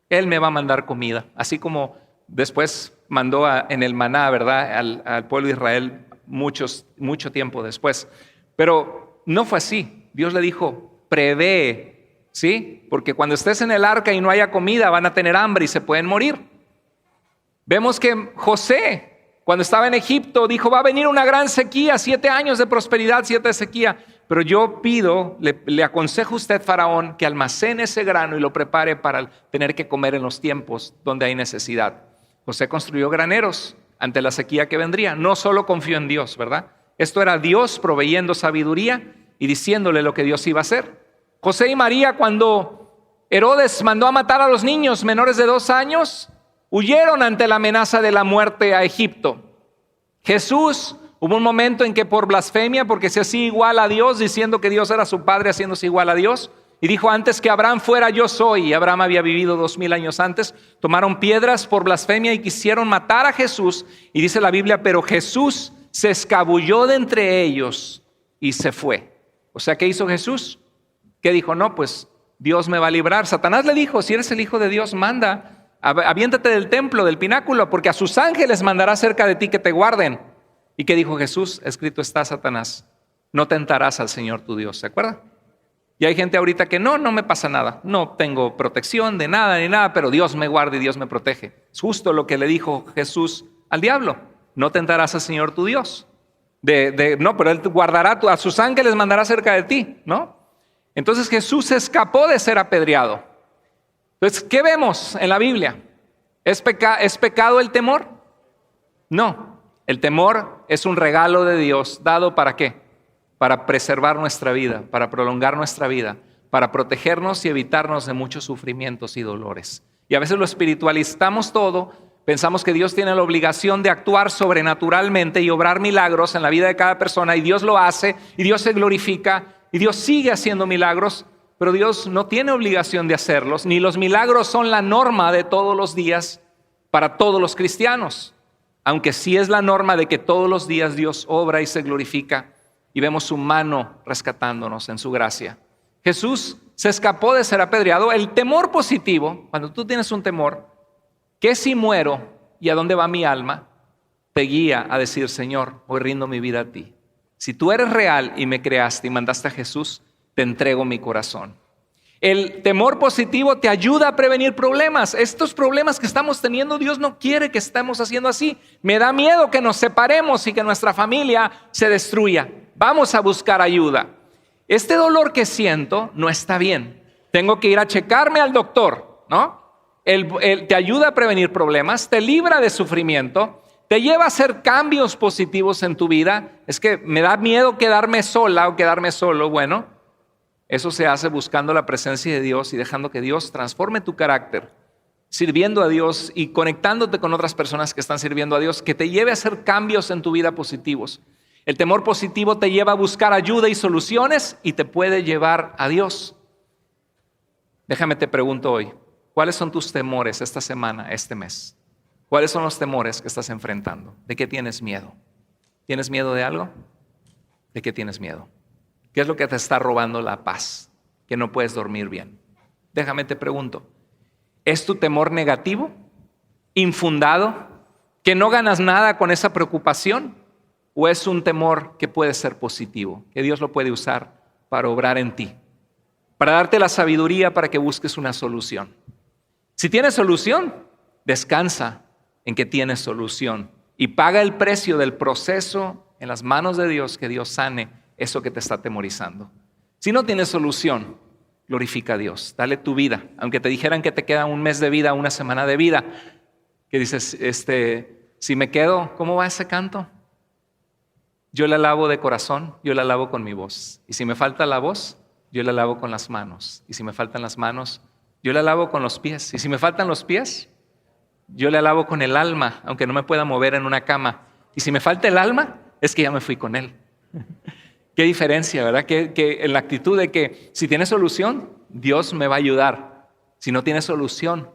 Él me va a mandar comida. Así como después mandó en el maná, ¿verdad?, al pueblo de Israel mucho tiempo después. Pero no fue así. Dios le dijo: prevé, ¿sí? Porque cuando estés en el arca y no haya comida, van a tener hambre y se pueden morir. Vemos que José, cuando estaba en Egipto, dijo: va a venir una gran sequía, 7 años de prosperidad, 7 de sequía. Pero yo pido, le aconsejo a usted, Faraón, que almacene ese grano y lo prepare para tener que comer en los tiempos donde hay necesidad. José construyó graneros ante la sequía que vendría. No solo confió en Dios, ¿verdad? Esto era Dios proveyendo sabiduría y diciéndole lo que Dios iba a hacer. José y María, cuando Herodes mandó a matar a los niños menores de 2 años, huyeron ante la amenaza de la muerte a Egipto. Jesús, hubo un momento en que por blasfemia, porque se hacía igual a Dios, diciendo que Dios era su padre, haciéndose igual a Dios, y dijo: antes que Abraham fuera, yo soy. Y Abraham había vivido 2000 años antes. Tomaron piedras por blasfemia y quisieron matar a Jesús. Y dice la Biblia: pero Jesús se escabulló de entre ellos y se fue. O sea, ¿qué hizo Jesús? ¿Qué dijo? No, pues Dios me va a librar. Satanás le dijo: si eres el Hijo de Dios, manda, aviéntate del templo, del pináculo, porque a sus ángeles mandará cerca de ti que te guarden. ¿Y qué dijo Jesús? Escrito está, Satanás: no tentarás al Señor tu Dios. ¿Se acuerdan? Y hay gente ahorita que no me pasa nada, no tengo protección de nada ni nada, pero Dios me guarda y Dios me protege. Es justo lo que le dijo Jesús al diablo: no tentarás al Señor tu Dios. No, pero Él guardará, a sus ángeles mandará cerca de ti, ¿no? Entonces Jesús se escapó de ser apedreado. Entonces, ¿qué vemos en la Biblia? ¿Es pecado el temor? No, el temor es un regalo de Dios, dado ¿para qué? Para preservar nuestra vida, para prolongar nuestra vida, para protegernos y evitarnos de muchos sufrimientos y dolores. Y a veces lo espiritualizamos todo, pensamos que Dios tiene la obligación de actuar sobrenaturalmente y obrar milagros en la vida de cada persona, y Dios lo hace, y Dios se glorifica, y Dios sigue haciendo milagros, pero Dios no tiene obligación de hacerlos, ni los milagros son la norma de todos los días para todos los cristianos, aunque sí es la norma de que todos los días Dios obra y se glorifica, y vemos su mano rescatándonos en su gracia. Jesús se escapó de ser apedreado. El temor positivo, cuando tú tienes un temor, que si muero y a dónde va mi alma, te guía a decir: Señor, hoy rindo mi vida a ti. Si tú eres real y me creaste y mandaste a Jesús, te entrego mi corazón. El temor positivo te ayuda a prevenir problemas. Estos problemas que estamos teniendo, Dios no quiere que estemos haciendo así. Me da miedo que nos separemos y que nuestra familia se destruya. Vamos a buscar ayuda. Este dolor que siento no está bien. Tengo que ir a checarme al doctor, ¿no? Te ayuda a prevenir problemas, te libra de sufrimiento, te lleva a hacer cambios positivos en tu vida. Es que me da miedo quedarme sola o quedarme solo. Bueno, eso se hace buscando la presencia de Dios y dejando que Dios transforme tu carácter, sirviendo a Dios y conectándote con otras personas que están sirviendo a Dios, que te lleve a hacer cambios en tu vida positivos. El temor positivo te lleva a buscar ayuda y soluciones y te puede llevar a Dios. Déjame te pregunto hoy: ¿cuáles son tus temores esta semana, este mes? ¿Cuáles son los temores que estás enfrentando? ¿De qué tienes miedo? ¿Tienes miedo de algo? ¿De qué tienes miedo? ¿Qué es lo que te está robando la paz? Que no puedes dormir bien. Déjame te pregunto: ¿es tu temor negativo? infundado, que no ganas nada con esa preocupación, o es un temor que puede ser positivo, que Dios lo puede usar para obrar en ti, para darte la sabiduría para que busques una solución. Si tienes solución, descansa en que tienes solución y paga el precio del proceso en las manos de Dios, que Dios sane eso que te está atemorizando. Si no tienes solución, glorifica a Dios, dale tu vida, aunque te dijeran que te queda un mes de vida, una semana de vida, que dices, si me quedo, ¿cómo va ese canto? Yo la alabo de corazón, yo la alabo con mi voz. Y si me falta la voz, yo la alabo con las manos. Y si me faltan las manos, yo la alabo con los pies. Y si me faltan los pies, yo le alabo con el alma, aunque no me pueda mover en una cama. Y si me falta el alma, es que ya me fui con Él. Qué diferencia, ¿verdad? Que en la actitud de que si tiene solución, Dios me va a ayudar. Si no tiene solución,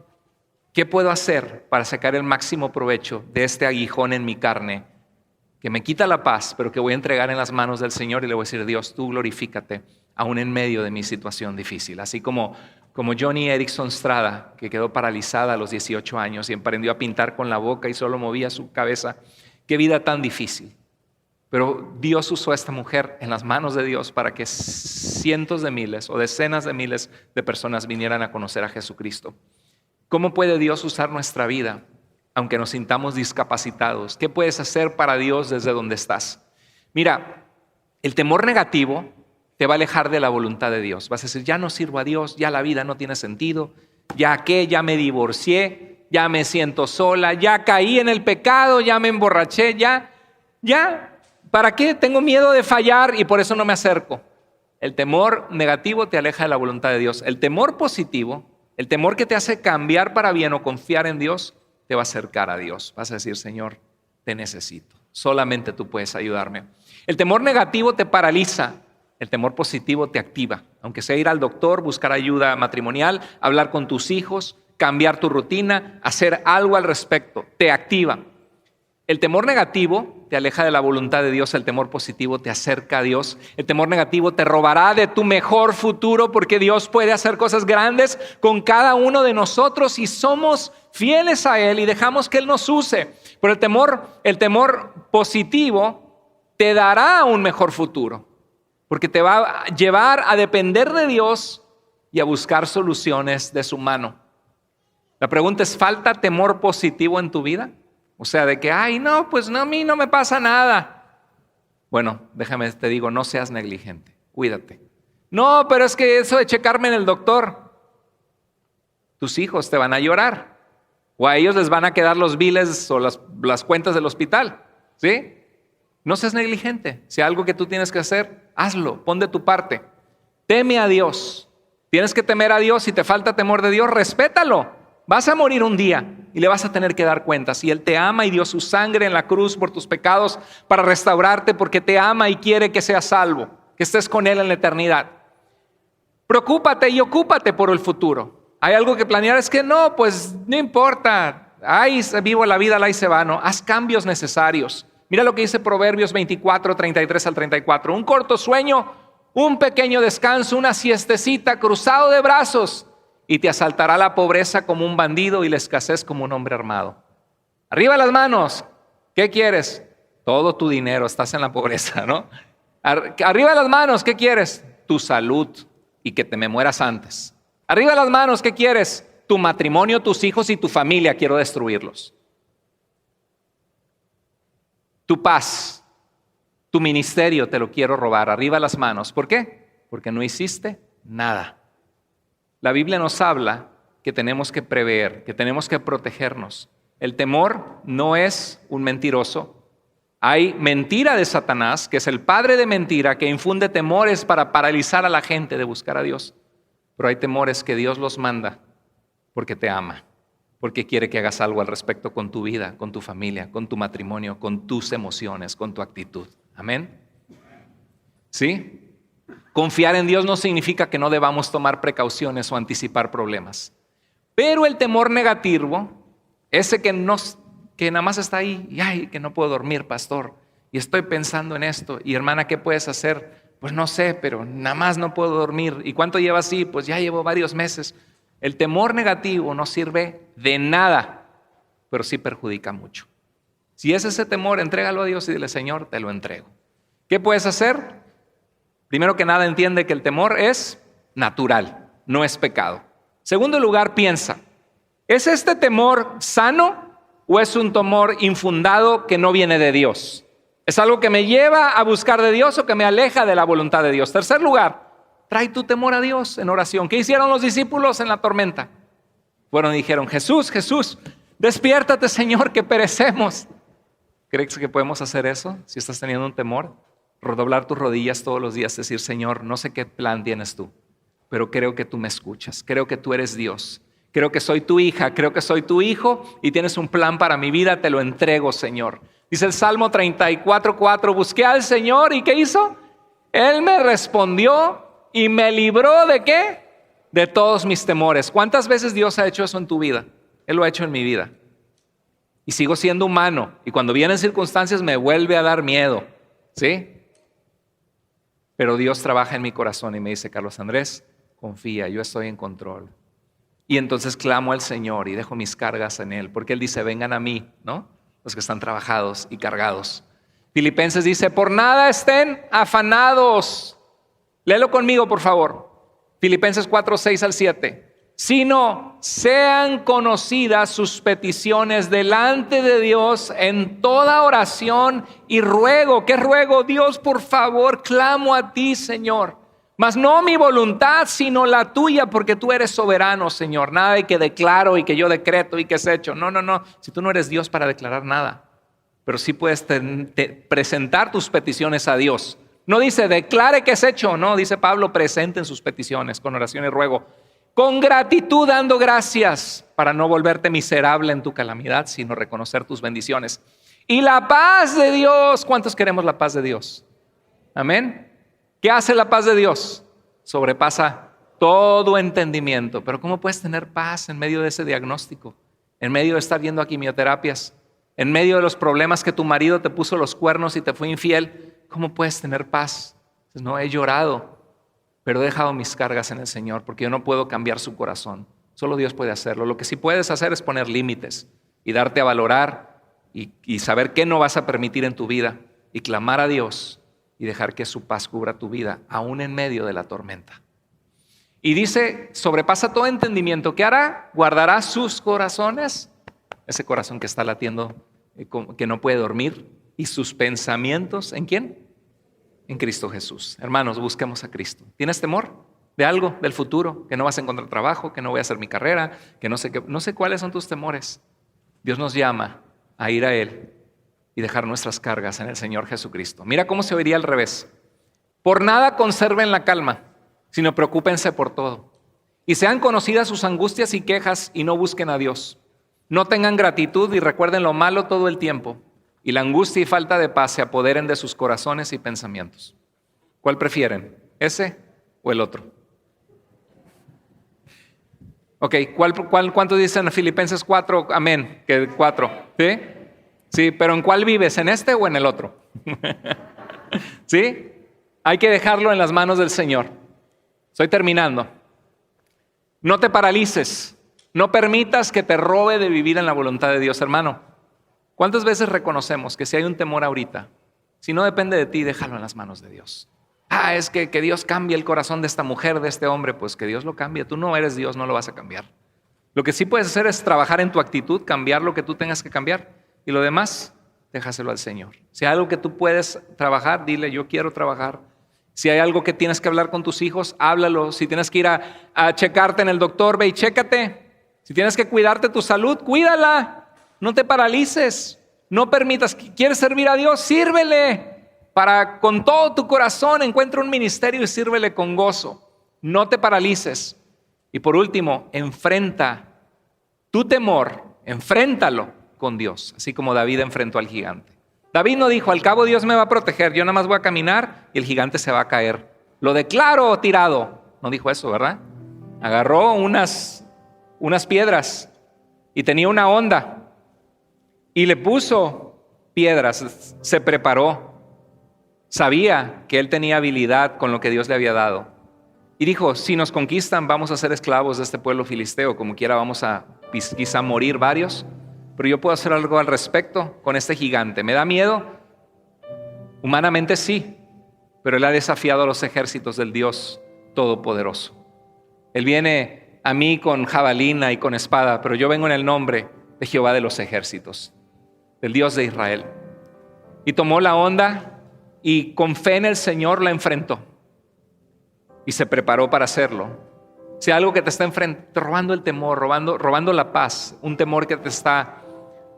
¿qué puedo hacer para sacar el máximo provecho de este aguijón en mi carne que me quita la paz, pero que voy a entregar en las manos del Señor y le voy a decir, Dios, tú glorifícate aún en medio de mi situación difícil? Así como Johnny Erickson Strada, que quedó paralizada a los 18 años y aprendió a pintar con la boca y solo movía su cabeza. Qué vida tan difícil. Pero Dios usó a esta mujer en las manos de Dios para que cientos de miles o decenas de miles de personas vinieran a conocer a Jesucristo. ¿Cómo puede Dios usar nuestra vida aunque nos sintamos discapacitados? ¿Qué puedes hacer para Dios desde donde estás? Mira, el temor negativo te va a alejar de la voluntad de Dios. Vas a decir, ya no sirvo a Dios, ya la vida no tiene sentido, ya me divorcié, ya me siento sola, ya caí en el pecado, ya me emborraché, ya, ¿para qué? Tengo miedo de fallar y por eso no me acerco. El temor negativo te aleja de la voluntad de Dios. El temor positivo, el temor que te hace cambiar para bien o confiar en Dios, te va a acercar a Dios. Vas a decir, Señor, te necesito. Solamente tú puedes ayudarme. El temor negativo te paraliza. El temor positivo te activa. Aunque sea ir al doctor, buscar ayuda matrimonial, hablar con tus hijos, cambiar tu rutina, hacer algo al respecto, te activa. El temor negativo te aleja de la voluntad de Dios, el temor positivo te acerca a Dios. El temor negativo te robará de tu mejor futuro porque Dios puede hacer cosas grandes con cada uno de nosotros si somos fieles a Él y dejamos que Él nos use. Pero el temor positivo te dará un mejor futuro porque te va a llevar a depender de Dios y a buscar soluciones de su mano. La pregunta es, ¿falta temor positivo en tu vida? O sea, de que, pues no, a mí no me pasa nada. Bueno, déjame te digo, no seas negligente, cuídate. No, pero es que eso de checarme en el doctor, tus hijos te van a llorar. O a ellos les van a quedar los biles o las cuentas del hospital, ¿sí? No seas negligente. Si hay algo que tú tienes que hacer, hazlo, pon de tu parte. Teme a Dios. Tienes que temer a Dios. Si te falta temor de Dios, respétalo. Vas a morir un día y le vas a tener que dar cuentas. Y Él te ama y dio su sangre en la cruz por tus pecados para restaurarte porque te ama y quiere que seas salvo, que estés con Él en la eternidad. Preocúpate y ocúpate por el futuro. ¿Hay algo que planear? Es que no, pues no importa. Ahí vivo la vida, ahí se va. No, haz cambios necesarios. Mira lo que dice Proverbios 24, 33 al 34. Un corto sueño, un pequeño descanso, una siestecita, cruzado de brazos, y te asaltará la pobreza como un bandido y la escasez como un hombre armado. Arriba las manos. ¿Qué quieres? Todo tu dinero. Estás en la pobreza, ¿no? Arriba las manos. ¿Qué quieres? Tu salud y que te me mueras antes. Arriba las manos. ¿Qué quieres? Tu matrimonio, tus hijos y tu familia. Quiero destruirlos. Tu paz, tu ministerio te lo quiero robar. Arriba las manos. ¿Por qué? Porque no hiciste nada. La Biblia nos habla que tenemos que prever, que tenemos que protegernos. El temor no es un mentiroso. Hay mentira de Satanás, que es el padre de mentira, que infunde temores para paralizar a la gente de buscar a Dios. Pero hay temores que Dios los manda porque te ama, porque quiere que hagas algo al respecto con tu vida, con tu familia, con tu matrimonio, con tus emociones, con tu actitud. Amén. ¿Sí? Confiar en Dios no significa que no debamos tomar precauciones o anticipar problemas. Pero el temor negativo, ese que nada más está ahí, y que no puedo dormir, pastor, y estoy pensando en esto, y hermana, ¿qué puedes hacer? Pues no sé, pero nada más no puedo dormir. ¿Y cuánto lleva así? Pues ya llevo varios meses. El temor negativo no sirve de nada, pero sí perjudica mucho. Si es ese temor, entrégalo a Dios y dile, Señor, te lo entrego. ¿Qué puedes hacer? Primero que nada, entiende que el temor es natural, no es pecado. Segundo lugar, piensa, ¿es este temor sano o es un temor infundado que no viene de Dios? ¿Es algo que me lleva a buscar de Dios o que me aleja de la voluntad de Dios? Tercer lugar, trae tu temor a Dios en oración. ¿Qué hicieron los discípulos en la tormenta? Fueron y dijeron, Jesús, Jesús, despiértate, Señor, que perecemos. ¿Crees que podemos hacer eso si estás teniendo un temor? Redoblar tus rodillas todos los días, decir, Señor, no sé qué plan tienes tú, pero creo que tú me escuchas, creo que tú eres Dios, creo que soy tu hija, creo que soy tu hijo y tienes un plan para mi vida, te lo entrego, Señor. Dice el Salmo 34:4, busqué al Señor y ¿qué hizo? Él me respondió y me libró ¿de qué? De todos mis temores. ¿Cuántas veces Dios ha hecho eso en tu vida? Él lo ha hecho en mi vida. Y sigo siendo humano y cuando vienen circunstancias me vuelve a dar miedo, ¿sí? Pero Dios trabaja en mi corazón y me dice, Carlos Andrés, confía, yo estoy en control. Y entonces clamo al Señor y dejo mis cargas en Él, porque Él dice, vengan a mí, ¿no? Los que están trabajados y cargados. Filipenses dice, por nada estén afanados. Léelo conmigo, por favor. Filipenses 4:6-7. Sino sean conocidas sus peticiones delante de Dios en toda oración y ruego. ¿Qué ruego? Dios, por favor, clamo a ti, Señor. Mas no mi voluntad, sino la tuya, porque tú eres soberano, Señor. Nada de que declaro y que yo decreto y que es hecho. No. Si tú no eres Dios para declarar nada. Pero sí puedes presentar tus peticiones a Dios. No dice declare que es hecho. No, dice Pablo, presenten sus peticiones con oración y ruego. Con gratitud dando gracias para no volverte miserable en tu calamidad, sino reconocer tus bendiciones. Y la paz de Dios, ¿cuántos queremos la paz de Dios? Amén. ¿Qué hace la paz de Dios? Sobrepasa todo entendimiento. Pero ¿cómo puedes tener paz en medio de ese diagnóstico? En medio de estar yendo a quimioterapias, en medio de los problemas que tu marido te puso los cuernos y te fue infiel. ¿Cómo puedes tener paz? Pues no, he llorado, pero he dejado mis cargas en el Señor porque yo no puedo cambiar su corazón. Solo Dios puede hacerlo. Lo que sí puedes hacer es poner límites y darte a valorar y saber qué no vas a permitir en tu vida y clamar a Dios y dejar que su paz cubra tu vida, aún en medio de la tormenta. Y dice, sobrepasa todo entendimiento. ¿Qué hará? Guardará sus corazones, ese corazón que está latiendo, que no puede dormir, y sus pensamientos, ¿en quién? En Cristo Jesús. Hermanos, busquemos a Cristo. ¿Tienes temor de algo, del futuro? Que no vas a encontrar trabajo, que no voy a hacer mi carrera, que no sé cuáles son tus temores. Dios nos llama a ir a Él y dejar nuestras cargas en el Señor Jesucristo. Mira cómo se oiría al revés. Por nada conserven la calma, sino preocúpense por todo. Y sean conocidas sus angustias y quejas y no busquen a Dios. No tengan gratitud y recuerden lo malo todo el tiempo. Y la angustia y falta de paz se apoderen de sus corazones y pensamientos. ¿Cuál prefieren? ¿Ese o el otro? Ok, ¿cuánto dicen Filipenses 4? Amén, que 4. ¿Sí? Sí, pero ¿en cuál vives? ¿En este o en el otro? ¿Sí? Hay que dejarlo en las manos del Señor. Estoy terminando. No te paralices. No permitas que te robe de vivir en la voluntad de Dios, hermano. ¿Cuántas veces reconocemos que si hay un temor ahorita, si no depende de ti, déjalo en las manos de Dios? Es que Dios cambie el corazón de esta mujer, de este hombre. Pues que Dios lo cambie. Tú no eres Dios, no lo vas a cambiar. Lo que sí puedes hacer es trabajar en tu actitud, cambiar lo que tú tengas que cambiar. Y lo demás, déjaselo al Señor. Si hay algo que tú puedes trabajar, dile, yo quiero trabajar. Si hay algo que tienes que hablar con tus hijos, háblalo. Si tienes que ir a checarte en el doctor, ve y chécate. Si tienes que cuidarte tu salud, cuídala. No te paralices, no permitas. ¿Quieres servir a Dios? Sírvele. Con todo tu corazón encuentra un ministerio y sírvele con gozo. No te paralices. Y por último, enfrenta tu temor, enfréntalo con Dios, así como David enfrentó al gigante. David no dijo, al cabo Dios me va a proteger, yo nada más voy a caminar y el gigante se va a caer. Lo declaro tirado. No dijo eso, ¿verdad? Agarró unas piedras y tenía una honda. Y le puso piedras, se preparó. Sabía que él tenía habilidad con lo que Dios le había dado. Y dijo, si nos conquistan, vamos a ser esclavos de este pueblo filisteo. Como quiera vamos a quizá morir varios. pero yo puedo hacer algo al respecto con este gigante. ¿Me da miedo? Humanamente sí, pero Él ha desafiado a los ejércitos del Dios Todopoderoso. Él viene a mí con jabalina y con espada, pero yo vengo en el nombre de Jehová de los ejércitos, del Dios de Israel. Y tomó la onda y con fe en el Señor la enfrentó. Y se preparó para hacerlo. Si algo que te está robando el temor, robando la paz, un temor que te está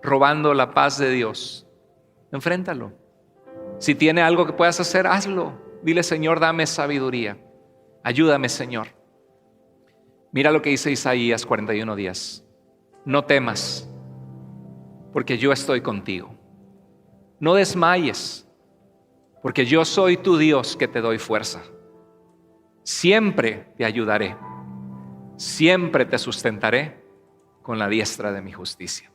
robando la paz de Dios, enfréntalo. Si tiene algo que puedas hacer, hazlo. Dile, Señor, dame sabiduría. Ayúdame, Señor. Mira lo que dice Isaías 41:10. No temas, porque yo estoy contigo. No desmayes, porque yo soy tu Dios que te doy fuerza. Siempre te ayudaré. Siempre te sustentaré con la diestra de mi justicia.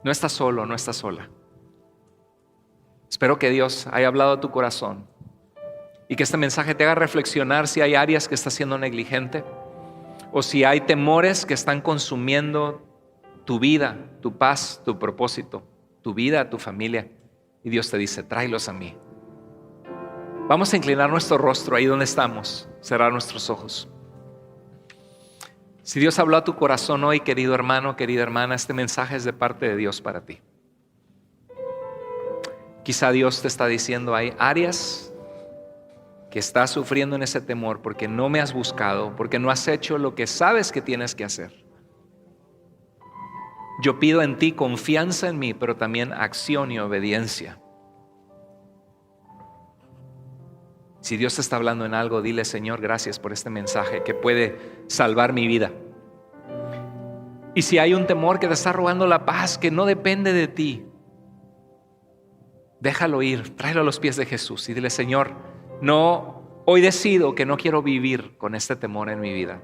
No estás solo, no estás sola. Espero que Dios haya hablado a tu corazón y que este mensaje te haga reflexionar si hay áreas que estás siendo negligente o si hay temores que están consumiendo tu vida, tu paz, tu propósito, tu vida, tu familia. Y Dios te dice, tráelos a mí. Vamos a inclinar nuestro rostro ahí donde estamos, cerrar nuestros ojos. Si Dios habló a tu corazón hoy, querido hermano, querida hermana, este mensaje es de parte de Dios para ti. Quizá Dios te está diciendo, hay áreas que estás sufriendo en ese temor porque no me has buscado, porque no has hecho lo que sabes que tienes que hacer. Yo pido en ti confianza en mí, pero también acción y obediencia. Si Dios te está hablando en algo, dile, Señor, gracias por este mensaje que puede salvar mi vida. Y si hay un temor que te está robando la paz, que no depende de ti, déjalo ir, tráelo a los pies de Jesús y dile, Señor, hoy decido que no quiero vivir con este temor en mi vida.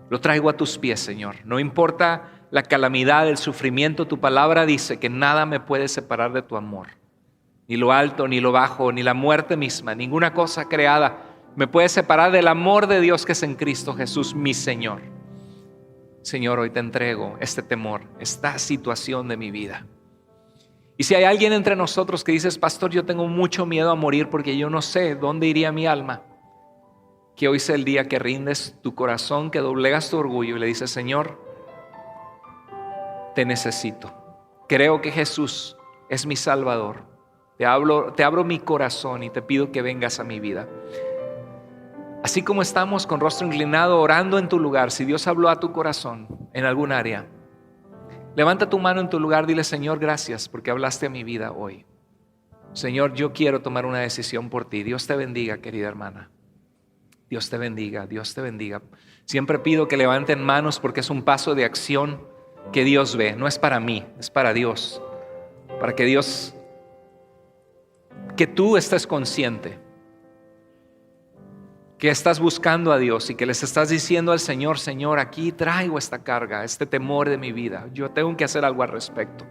Lo traigo a tus pies, Señor. No importa la calamidad, el sufrimiento, tu palabra dice que nada me puede separar de tu amor. Ni lo alto, ni lo bajo, ni la muerte misma, ninguna cosa creada me puede separar del amor de Dios que es en Cristo Jesús, mi Señor. Señor, hoy te entrego este temor, esta situación de mi vida. Y si hay alguien entre nosotros que dices, pastor, yo tengo mucho miedo a morir porque yo no sé dónde iría mi alma, que hoy sea el día que rindes tu corazón, que doblegas tu orgullo y le dices, Señor, te necesito. Creo que Jesús es mi Salvador. Te abro mi corazón y te pido que vengas a mi vida. Así como estamos con rostro inclinado orando en tu lugar, si Dios habló a tu corazón en algún área, levanta tu mano en tu lugar, dile, Señor, gracias porque hablaste a mi vida hoy. Señor, yo quiero tomar una decisión por ti. Dios te bendiga, querida hermana. Dios te bendiga, Dios te bendiga. Siempre pido que levanten manos porque es un paso de acción que Dios ve. No es para mí, es para Dios. Para que tú estés consciente que estás buscando a Dios y que les estás diciendo al Señor, Señor, aquí traigo esta carga, este temor de mi vida. Yo tengo que hacer algo al respecto.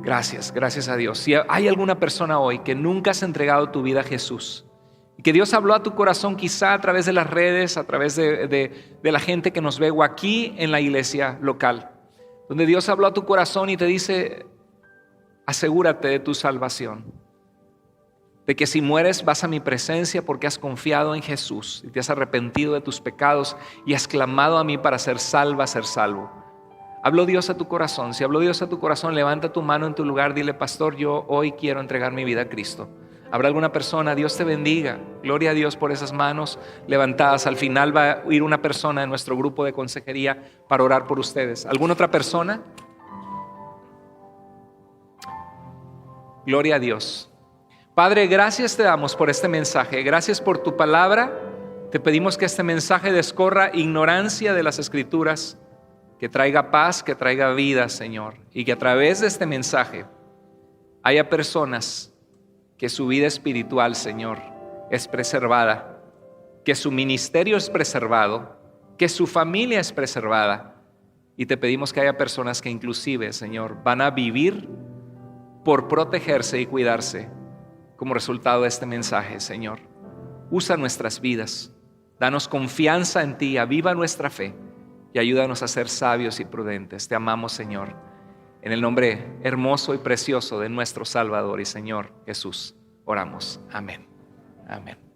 Gracias a Dios. Si hay alguna persona hoy que nunca has entregado tu vida a Jesús y que Dios habló a tu corazón quizá a través de las redes, a través de la gente que nos ve o aquí en la iglesia local, donde Dios habló a tu corazón y te dice, asegúrate de tu salvación. De que si mueres vas a mi presencia porque has confiado en Jesús y te has arrepentido de tus pecados y has clamado a mí para ser salva, ser salvo. Habló Dios a tu corazón. Si habló Dios a tu corazón, levanta tu mano en tu lugar, dile, pastor, yo hoy quiero entregar mi vida a Cristo. ¿Habrá alguna persona? Dios te bendiga. Gloria a Dios por esas manos levantadas. Al final va a ir una persona de nuestro grupo de consejería para orar por ustedes. ¿Alguna otra persona? Gloria a Dios. Padre, gracias te damos por este mensaje. Gracias por tu palabra. Te pedimos que este mensaje descorra ignorancia de las Escrituras, que traiga paz, que traiga vida, Señor. Y que a través de este mensaje haya personas que su vida espiritual, Señor, es preservada, que su ministerio es preservado, que su familia es preservada. Y te pedimos que haya personas que inclusive, Señor, van a vivir por protegerse y cuidarse como resultado de este mensaje, Señor. Usa nuestras vidas, danos confianza en ti, aviva nuestra fe y ayúdanos a ser sabios y prudentes. Te amamos, Señor. En el nombre hermoso y precioso de nuestro Salvador y Señor Jesús, oramos. Amén. Amén.